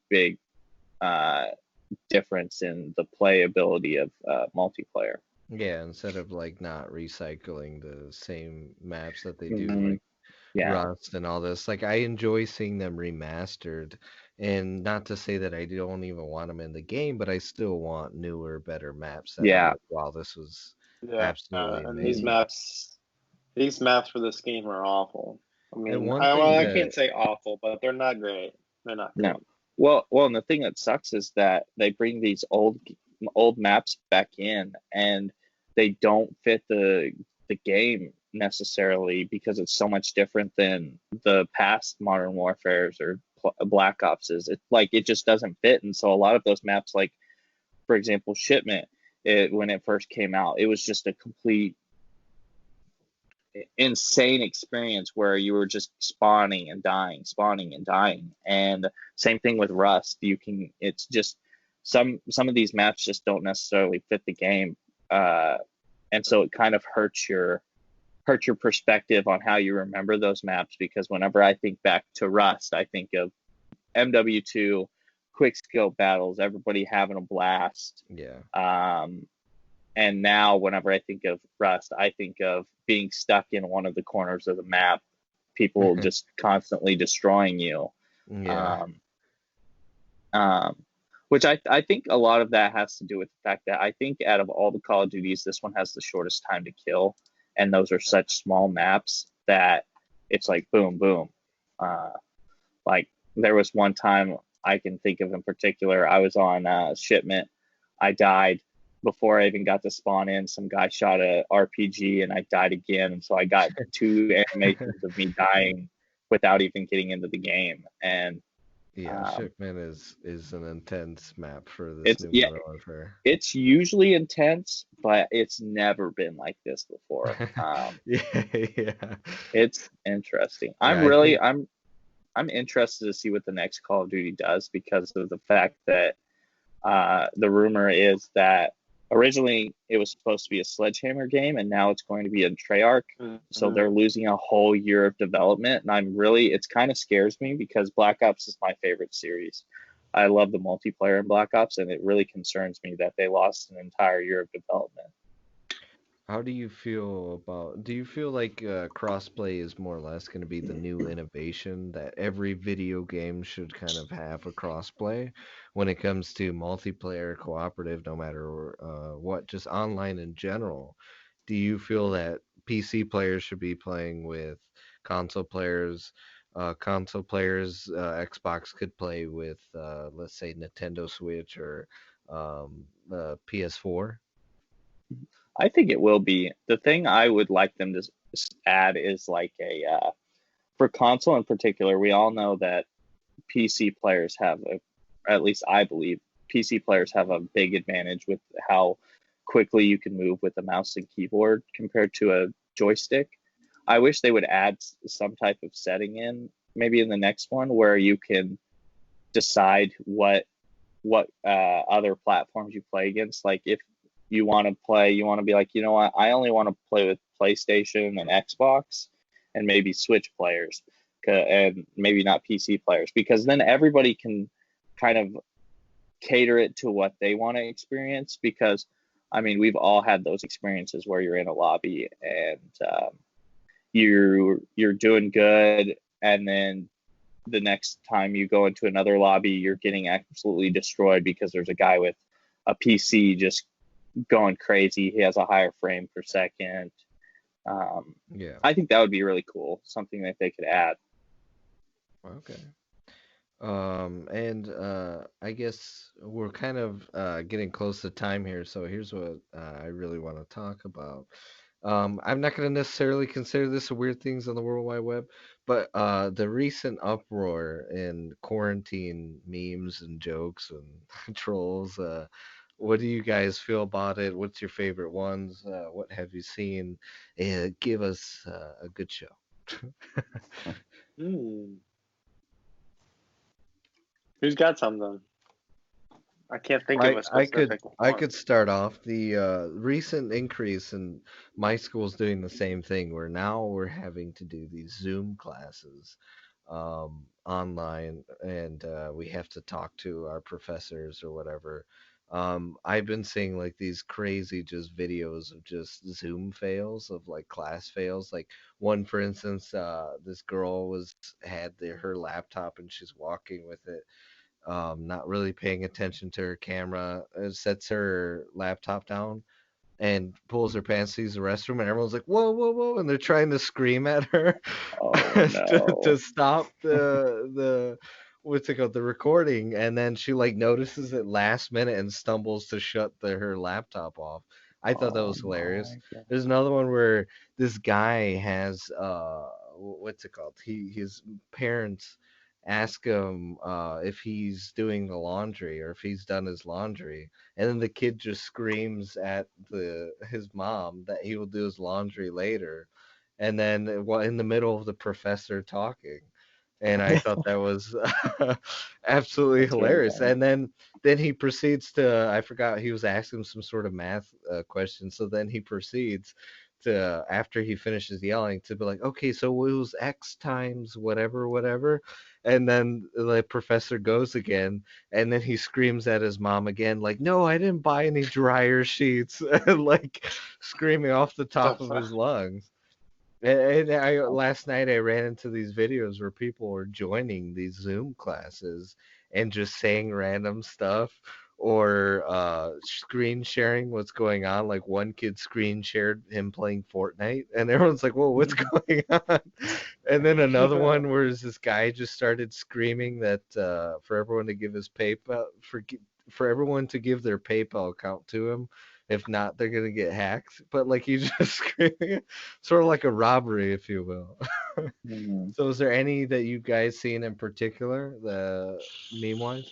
difference in the playability of multiplayer. Yeah, instead of like not recycling the same maps that they do, Mhm. like Yeah. Rust and all this. Like I enjoy seeing them remastered, and not to say that I don't even want them in the game, but I still want newer, better maps that Yeah. are like, wow, this was Yeah, absolutely and amazing. these maps for this game are awful. I mean, one I, thing well, I that- can't say awful, but they're not great. They're not great. No. Well, and the thing that sucks is that they bring these old maps back in, and they don't fit the game necessarily, because it's so much different than the past Modern Warfares or Black Opses. It's like it just doesn't fit, and so a lot of those maps, like for example, Shipment, when it first came out, it was just a complete insane experience where you were just spawning and dying. And same thing with Rust. It's just some of these maps just don't necessarily fit the game, and so it kind of hurts your perspective on how you remember those maps, because whenever I think back to Rust, I think of MW2, quick scope battles, everybody having a blast. Yeah. And now whenever I think of Rust, I think of being stuck in one of the corners of the map, people just constantly destroying you. Yeah. Which I think a lot of that has to do with the fact that I think out of all the Call of Duties, this one has the shortest time to kill. And those are such small maps that it's like boom, boom. Like there was one time I can think of in particular, I was on Shipment. I died before I even got to spawn in. Some guy shot a RPG and I died again. And so I got 2 animations of me dying without even getting into the game. And yeah, Shipment is an intense map for this it's, new yeah, Modern Warfare. It's usually intense, but it's never been like this before. Yeah. It's interesting. I'm interested to see what the next Call of Duty does, because of the fact that the rumor is that originally it was supposed to be a Sledgehammer game, and now it's going to be a Treyarch. Mm-hmm. So they're losing a whole year of development, and it's kind of scares me, because Black Ops is my favorite series. I love the multiplayer in Black Ops, and it really concerns me that they lost an entire year of development. How do you feel do you feel like crossplay is more or less going to be the new innovation, that every video game should kind of have a crossplay when it comes to multiplayer, cooperative, no matter what, just online in general? Do you feel that PC players should be playing with console players? Xbox could play with, let's say, Nintendo Switch or PS4? I think it will be. The thing I would like them to add is like for console in particular, we all know that PC players at least I believe, PC players have a big advantage with how quickly you can move with a mouse and keyboard compared to a joystick. I wish they would add some type of setting in, maybe in the next one, where you can decide what other platforms you play against. Like if you want to be like, you know what, I only want to play with PlayStation and Xbox and maybe Switch players, and maybe not PC players, because then everybody can kind of cater it to what they want to experience. Because I mean, we've all had those experiences where you're in a lobby and you're doing good, and then the next time you go into another lobby, you're getting absolutely destroyed because there's a guy with a PC just going crazy. He has a higher frame per second, Yeah. I think that would be really cool, something that they could add. Okay. And I guess we're kind of getting close to time here, so here's what I really want to talk about. I'm not going to necessarily consider this a weird things on the World Wide Web, but the recent uproar in quarantine memes and jokes and trolls. What do you guys feel about it? What's your favorite ones? What have you seen? Give us a good show. Hmm. Who's got something? I can't think of I a I could specific I one. could start off the recent increase in my school's doing the same thing where now we're having to do these Zoom classes online and we have to talk to our professors or whatever. I've been seeing like these crazy just videos of just Zoom fails of like class fails. Like one for instance, this girl had her laptop and she's walking with it not really paying attention to her camera, sets her laptop down and pulls her pants, sees the restroom, and everyone's like, "Whoa, whoa, whoa!" And they're trying to scream at her Oh to no. stop the what's it called, the recording, and then she like notices it last minute and stumbles to shut her laptop off. I thought that Oh was hilarious. my god. There's another one where this guy has what's it called? His parents ask him if he's doing the laundry or if he's done his laundry, and then the kid just screams at his mom that he will do his laundry later, and then well, in the middle of the professor talking, and I thought that was absolutely That's really hilarious. funny. And then he proceeds to, I forgot, he was asking some sort of math question, so then he proceeds to, after he finishes yelling, to be like, okay, so it was X times whatever whatever, and then the professor goes again, and then he screams at his mom again, like, no, I didn't buy any dryer sheets, like screaming off the The top of his lungs. And last night I ran into these videos where people were joining these Zoom classes and just saying random stuff or screen sharing what's going on. Like one kid screen shared him playing Fortnite, and everyone's like, "Whoa, what's going on?" And then another one where this guy just started screaming that for everyone to give his PayPal for everyone to give their PayPal account to him. If not, they're gonna get hacked. But like he's just screaming, sort of like a robbery, if you will. Mhm. So, is there any that you guys seen in particular, the meme wise?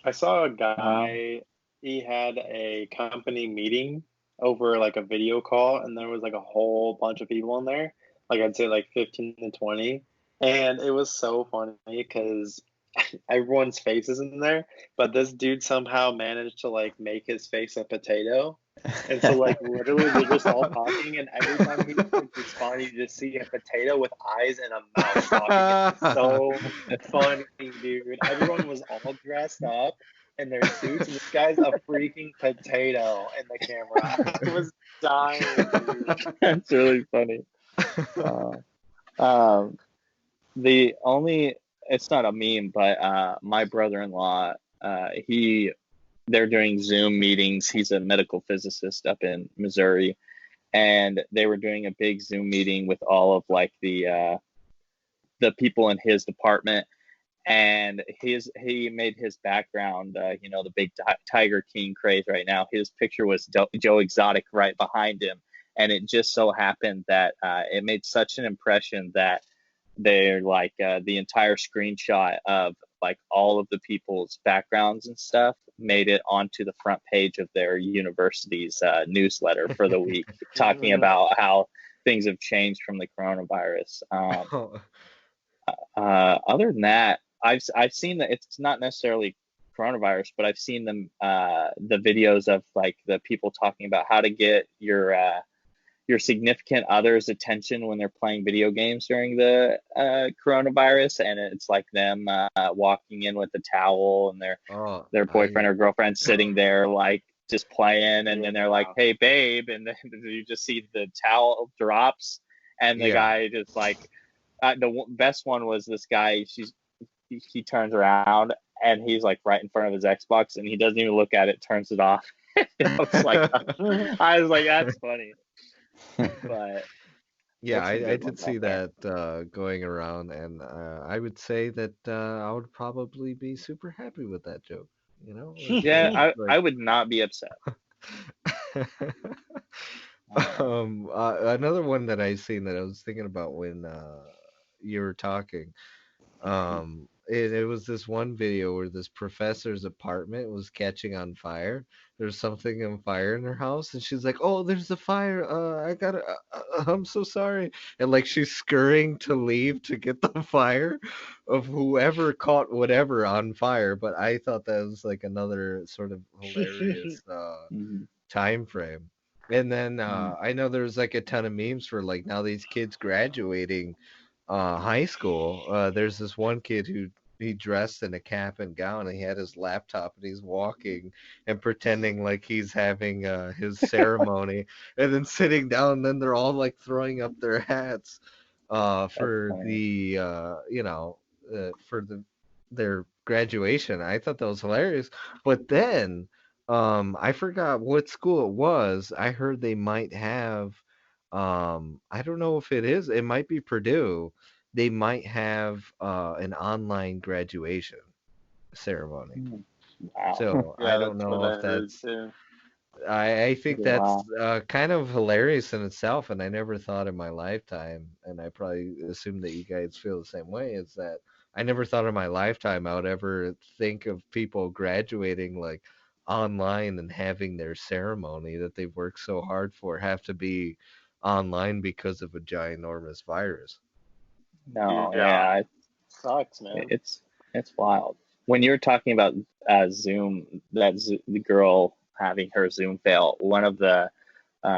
I saw a Um, guy, he had a company meeting over like a video call, and there was like a whole bunch of people in there. Like I'd say like 15 to 20. And it was so funny because everyone's face is in there, but this dude somehow managed to like make his face a potato. And so like literally they're just all talking, and every time he would respond, you just see a potato with eyes and a mouth talking. It's so funny, dude. Everyone was all dressed up in their suits, and this guy's a freaking potato in the camera. I was dying, dude. that's really funny. Uh, um, the only it's not a meme, but my brother-in-law, they're doing Zoom meetings. He's a medical physicist up in Missouri, and they were doing a big Zoom meeting with all of like the people in his department. And he made his background, the big Tiger King craze right now. His picture was Joe Exotic right behind him, and it just so happened that it made such an impression that they're like the entire screenshot of like all of the people's backgrounds and stuff made it onto the front page of their university's newsletter for the week, talking about how things have changed from the coronavirus. Other than that, I've seen that it's not necessarily coronavirus, but I've seen them the videos of like the people talking about how to get your significant other's attention when they're playing video games during the coronavirus, and it's like them walking in with a towel and Oh, their boyfriend or girlfriend sitting there like just playing, and then they're like, "Hey, babe," and then you just see the towel drops, and the yeah. guy just like best one was this guy. He turns around and he's like right in front of his Xbox, and he doesn't even look at it, turns it off. I was like, that's funny. But Yeah, there's some I good did ones see out there. that going around, and I would say that I would probably be super happy with that joke. You know, Yeah, it's like I would not be upset. another one that I seen that I was thinking about when you were talking. It was this one video where this professor's apartment was catching on fire. There's something on fire in her house, and she's like, "Oh, there's a fire. I gotta. I'm so sorry." And like she's scurrying to leave to get the fire of whoever caught whatever on fire. But I thought that was like another sort of hilarious Mhm. time frame. And then Mhm. I know there's like a ton of memes for like now these kids graduating high school. There's this one kid who he dressed in a cap and gown and he had his laptop and he's walking and pretending like he's having his ceremony and then sitting down and then they're all like throwing up their hats That's for funny. the for their graduation. I thought that was hilarious. But then I forgot what school it was. I heard they might have I don't know if it is. It might be Purdue. They might have an online graduation ceremony. Mhm. Wow. So I Yeah, don't that's what know I if heard that's. too. I think that's Wow. kind of hilarious in itself, and I never thought in my lifetime, and I probably assume that you guys feel the same way, is that I never thought in my lifetime I would ever think of people graduating like online and having their ceremony that they've worked so hard for have to be online because of a ginormous virus. No, Yeah, yeah, sucks, man. it's wild. When you're talking about Zoom, the girl having her Zoom fail, one of the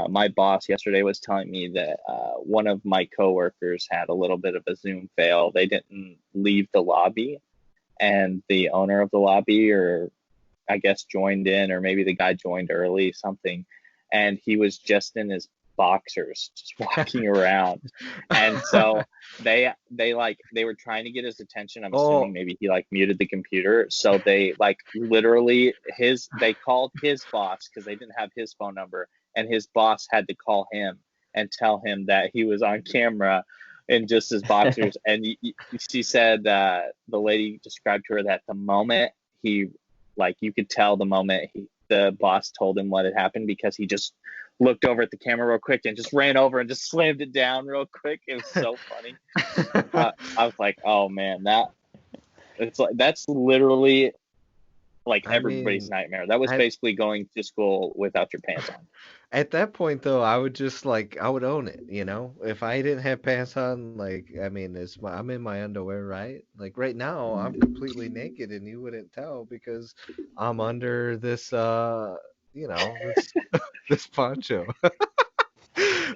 my boss yesterday was telling me that one of my coworkers had a little bit of a Zoom fail. They didn't leave the lobby, and the owner of the lobby, or I guess joined in, or maybe the guy joined early, something, and he was just in his boxers, just walking around, and so they were trying to get his attention. I'm assuming Oh, maybe he like muted the computer, so they like literally they called his boss because they didn't have his phone number, and his boss had to call him and tell him that he was on camera in just his boxers. And she said the lady described to her that the moment he like you could tell the moment the boss told him what had happened because he just looked over at the camera real quick and just ran over and just slammed it down real quick. It was so funny. I was like, oh man, that's literally like I everybody's mean, nightmare. That was at basically going to school without your pants on. at that point though, I would just like I would own it, you know? If I didn't have pants on, like I mean, I'm in my underwear, right? Like right now, I'm completely naked and you wouldn't tell because I'm under this this this poncho.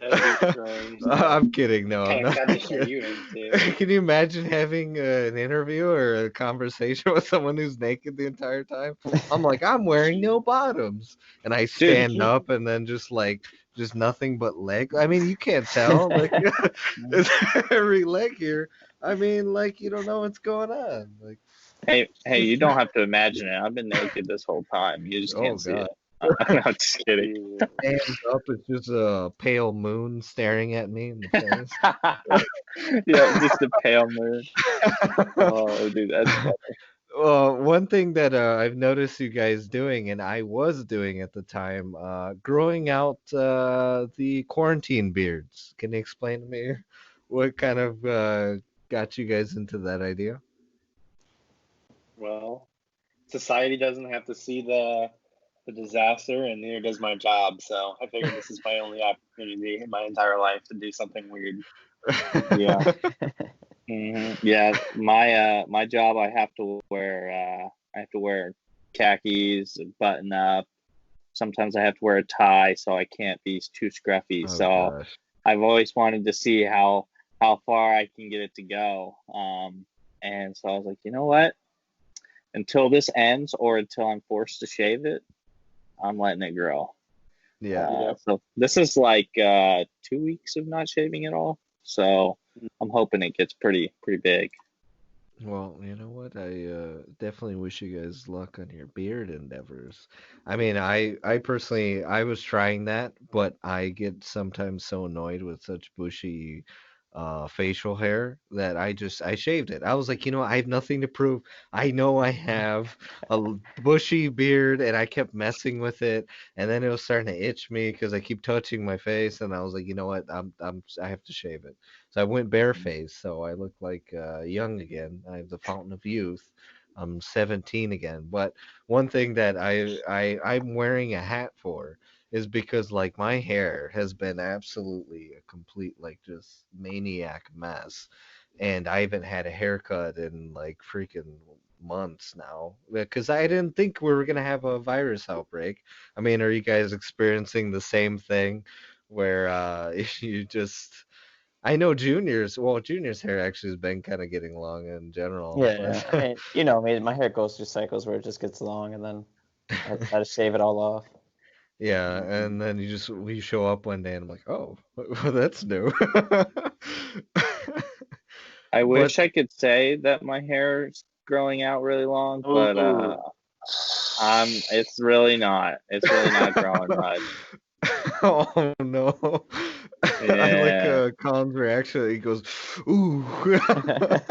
That'd be strange, though. I'm kidding. No, What I'm kind of not. fetish are you into? Can you imagine having an interview or a conversation with someone who's naked the entire time? I'm like, I'm wearing no bottoms, and I Dude, stand up, and then just nothing but leg. I mean, you can't tell. Like, it's every leg here. I mean, like you don't know what's going on. Like, hey, you don't have to imagine it. I've been naked this whole time. You just oh can't see god. it. I'm not just kidding. Jesus. Stand up, it's just a pale moon staring at me in the face. Yeah, just a pale moon. Oh, dude, that's funny. Well, one thing that I've noticed you guys doing, and I was doing at the time, growing out the quarantine beards. Can you explain to me what kind of got you guys into that idea? Well, society doesn't have to see the disaster, and neither does my job. So I figured this is my only opportunity in my entire life to do something weird. Yeah. Yeah, my job I have to wear khakis, button up. Sometimes I have to wear a tie so I can't be too scruffy. Oh So gosh. I've always wanted to see how far I can get it to go. And so I was like, you know what? Until this ends or until I'm forced to shave it, I'm letting it grow. Yeah. Yep. So this is like 2 weeks of not shaving at all. So I'm hoping it gets pretty big. Well, you know what? I definitely wish you guys luck on your beard endeavors. I mean, I personally, I was trying that, but I get sometimes so annoyed with such bushy facial hair that I shaved it. I was like, you know, I have nothing to prove. I know I have a bushy beard, and I kept messing with it, and then it was starting to itch me because I keep touching my face, and I was like, you know what? I have to shave it. So I went barefaced, so I look like young again. I have the fountain of youth. I'm 17 again. But one thing that I'm wearing a hat for is because like my hair has been absolutely a complete like just maniac mess, and I haven't had a haircut in like freaking months now because I didn't think we were gonna have a virus outbreak. I mean, are you guys experiencing the same thing where you just I know Junior's hair actually has been kind of getting long in general, Yeah, I but mean, you know me, my hair goes through cycles where it just gets long, and then I try to shave it all off. yeah, and then we show up one day and I'm like, oh, well, that's new. I But wish I could say that my hair's growing out really long, but Ooh. it's really not. It's really not growing much. oh no. I like Yeah. Colin's reaction. He goes, ooh.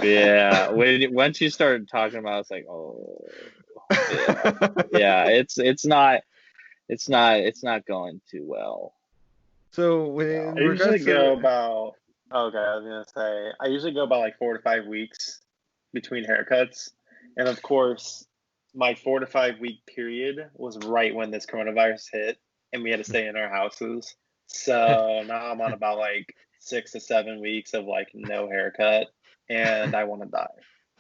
Yeah. Once you started talking about it, it's like, oh, yeah. Yeah, it's not going too well. So I in usually regards go to about, okay, I was gonna say, I usually go about like 4 to 5 weeks between haircuts. And of course, my 4 to 5 week period was right when this coronavirus hit and we had to stay in our houses. So now I'm on about like 6 to 7 weeks of like no haircut and I want to die.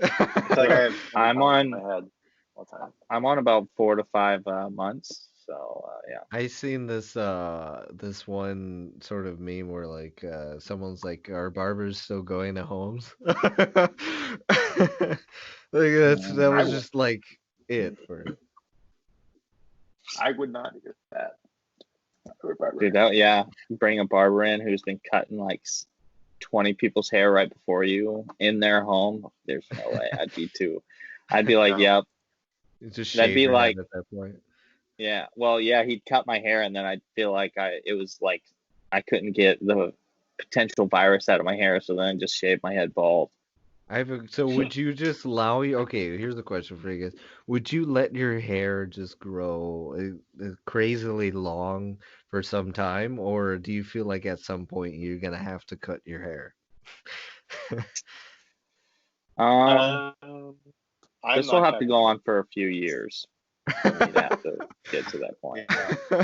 I feel like I have 20 I'm pounds in on my head all the time. I'm on about 4 to 5 months. So yeah. I seen this one sort of meme where like someone's like, "Are barbers still going to homes?" Like that I was would, just like it for it. I would not do that. Barber. Dude, bring a barber in who's been cutting like 20 people's hair right before you in their home. There's no way. I'd be like, No. yep. Just That'd shave be your head like, at that point. yeah. Well, yeah, he'd cut my hair and then I'd feel like it was like I couldn't get the potential virus out of my hair, so then I just shaved my head bald. So would you just allow you? Okay, here's a question for you guys. Would you let your hair just grow crazily long for some time, or do you feel like at some point you're gonna have to cut your hair? Um, I'm this will not have to cutting go it. on for a few years for me to have to get to that point. Yeah.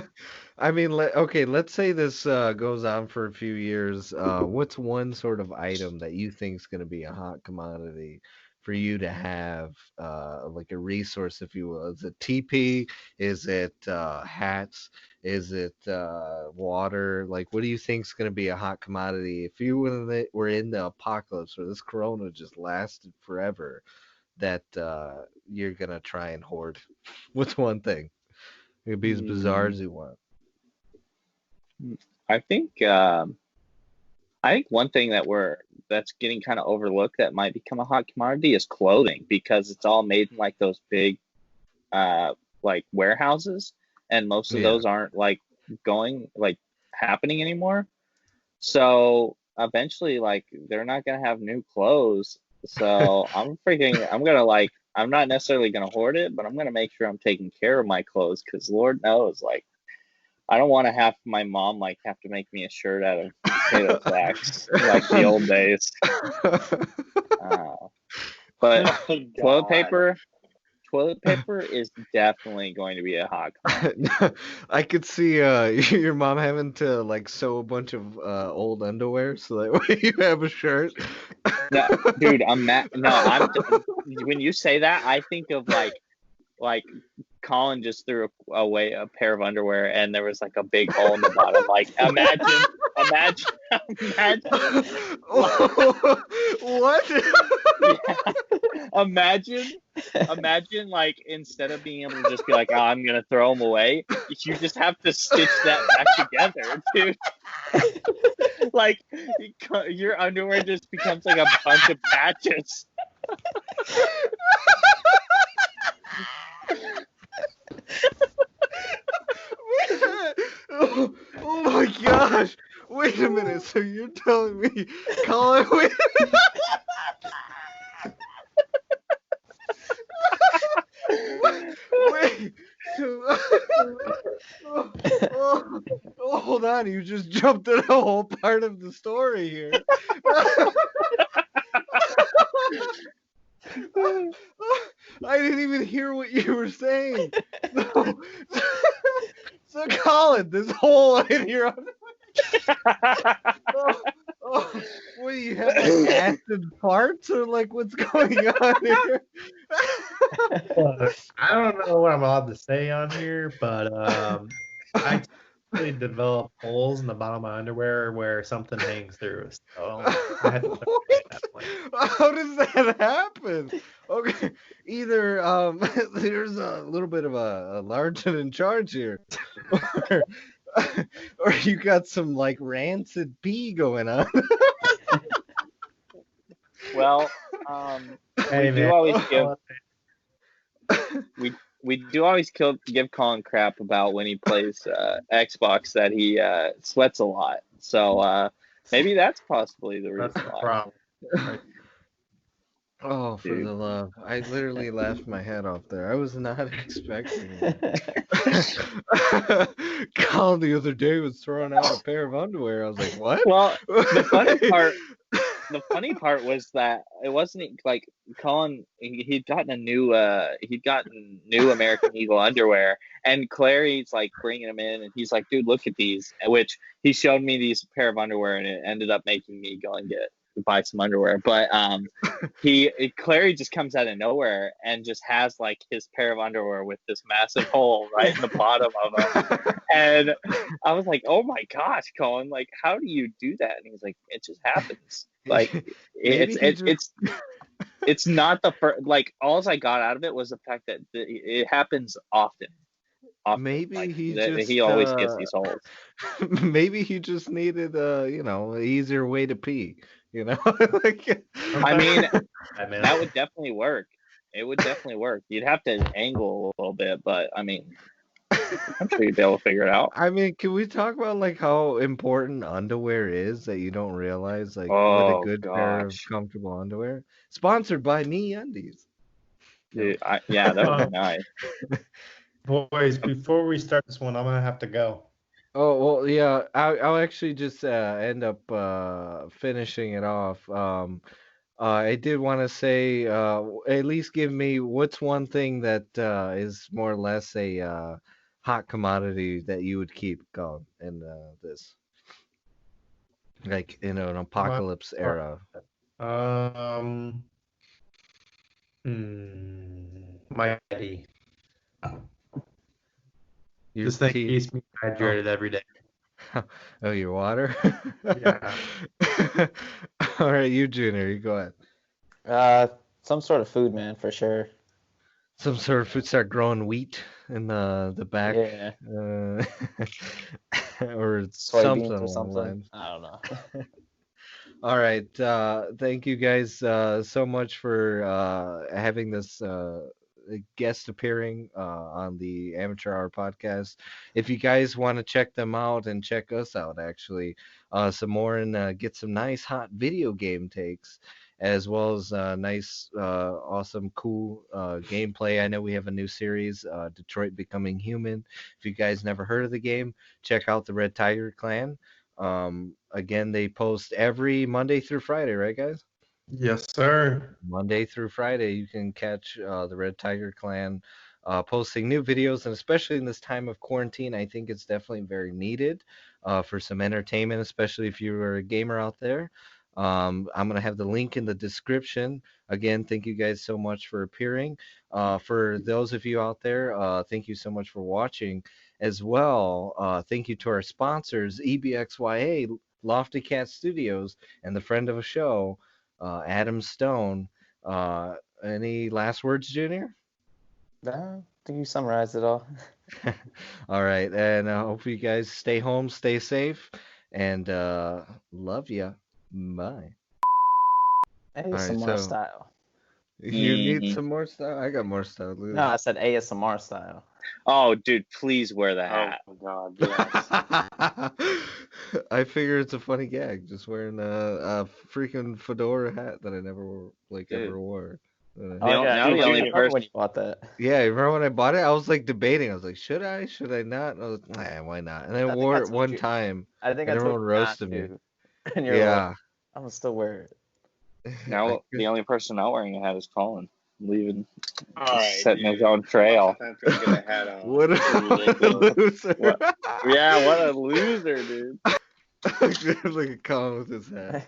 I mean, okay, let's say this goes on for a few years. What's one sort of item that you think is going to be a hot commodity for you to have, like a resource, if you will? Is it TP? Is it hats? Is it water? Like, what do you think is going to be a hot commodity if you were in the apocalypse or this corona just lasted forever that you're going to try and hoard? What's one thing? It could be as bizarre Hmm, as you want. I think one thing that's getting kind of overlooked that might become a hot commodity is clothing because it's all made in like those big like warehouses, and most of Yeah. those aren't like going like happening anymore. So eventually, like they're not gonna have new clothes. So I'm not necessarily gonna hoard it, but I'm gonna make sure I'm taking care of my clothes because Lord knows, like I don't want to have my mom like have to make me a shirt out of potato sacks like the old days. Uh, but Oh my toilet God. paper, toilet paper is definitely going to be a hot commodity. I could see your mom having to like sew a bunch of old underwear so that way you have a shirt. No, dude, when you say that, I think of like Colin just threw away a pair of underwear and there was like a big hole in the bottom. Like imagine, What? yeah. Imagine like instead of being able to just be like, oh, I'm gonna throw them away, you just have to stitch that back together, dude. Like your underwear just becomes like a bunch of patches. Oh my gosh! Wait a minute. So you're telling me, Colin? Wait. Wait. Hold on. You just jumped in a whole part of the story here. I didn't even hear what you were saying. So, so Colin, this hole in your what do you have, like acid farts, or like what's going on here? Look, I don't know what I'm allowed to say on here, but I typically develop holes in the bottom of my underwear where something hangs through. So I had to at that point. How does that happen? Okay, either there's a little bit of a larger in charge here, or, or you got some like rancid pee going on. Well, Hey, we do man. always give Colin crap about when he plays Xbox that he sweats a lot. So maybe that's possibly the That's reason the why. problem. Oh, for Dude. the love. I literally laughed my head off there. I was not expecting that. Colin the other day was throwing out a pair of underwear. I was like, what? Well, the funny part was that it wasn't like Colin. He'd gotten new American Eagle underwear, and Clary's like bringing him in, and he's like, "Dude, look at these." Which he showed me these pair of underwear, and it ended up making me go and buy some underwear. But Clary just comes out of nowhere and just has like his pair of underwear with this massive hole right in the bottom of them. And I was like, "Oh my gosh, Colin! Like, how do you do that?" And he's like, "It just happens. Like, Maybe he it's not the first. Like, all I got out of it was the fact that it happens often. Maybe like, he that just he always gets these holes. maybe he just needed an easier way to pee. Like, I mean, Man. that would definitely work. It would definitely work. You'd have to angle a little bit, but I mean, I'm sure you'd be able to figure it out. I mean, can we talk about like how important underwear is that you don't realize, like, with a Oh good pair of gosh, comfortable underwear? Sponsored by Me Undies. dude, yeah, that would be nice. Boys, before we start this one, I'm gonna have to go. Oh, well, yeah, I'll actually just end up finishing it off. I did want to say, at least give me what's one thing that is more or less a hot commodity that you would keep going in this, like in an apocalypse era. My Eddie. Your This thing tea- keeps me hydrated every day. Oh, your water? Yeah. All right, you, Junior, you go ahead. Some sort of food, man, for sure. Some sort of food, start growing wheat in the back, Yeah, or something soybeans or along the something. lines. I don't know. All right, thank you guys so much for having this guest appearing on the Amateur Hour podcast. If you guys want to check them out and check us out, actually, some more, and get some nice hot video game takes, as well as nice, awesome, cool gameplay. I know we have a new series, Detroit Becoming Human. If you guys never heard of the game, check out the Red Tiger Clan. Again, they post every Monday through Friday, right, guys? Yes, sir. Monday through Friday, you can catch the Red Tiger Clan posting new videos, and especially in this time of quarantine, I think it's definitely very needed for some entertainment, especially if you are a gamer out there. I'm going to have the link in the description. Again, thank you guys so much for appearing. For those of you out there, thank you so much for watching as well. Thank you to our sponsors, EBXYA, Lofty Cat Studios, and the friend of a show, Adam Stone. Any last words, Junior? No, I think you summarized it all. All right, and I hope you guys stay home, stay safe, and love ya. Bye. Hey, All right, some more so- style. You need Mhm. some more style? I got more style. Look No, I said ASMR style. Oh, dude, please wear the Oh hat. my god, yes. I figure it's a funny gag, just wearing a freaking fedora hat that I never Dude. ever wore. Oh yeah, now I the only remember when person- you bought that. Yeah, you remember when I bought it? I was like debating. I was like, should I? Should I not? And I was like, nah, why not? And I I think wore I it told one you. time, I think and I told everyone you not roasted me. to, and you're like, Yeah. I'm gonna still wear it. Now the only person not wearing a hat is Colin, leaving, Alright, setting his dude. own trail. How much time for me to get a hat on? What It's a ridiculous. loser. What? Yeah, what a loser, dude. Look at Colin with his hat.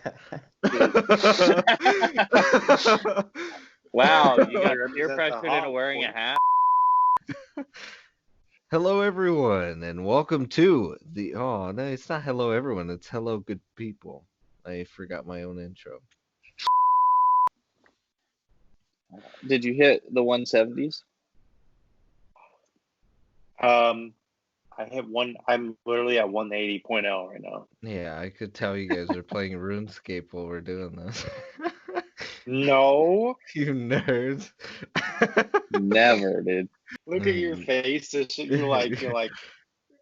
Wow, you got Represents peer the pressured into hog wearing a point. hat. Hello, everyone, and welcome to the. Oh, no, it's not hello, everyone. It's hello, good people. I forgot my own intro. Did you hit the 170s? I hit one. I'm literally at 180.0 right now. Yeah, I could tell you guys are playing RuneScape while we're doing this. No, You nerds. Never, dude. look at your face. You're like,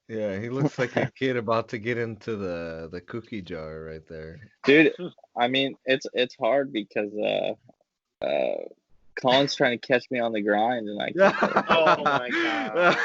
Yeah, he looks like a kid about to get into the cookie jar right there. Dude, I mean, it's hard because Colin's trying to catch me on the grind, and I can't. oh my god.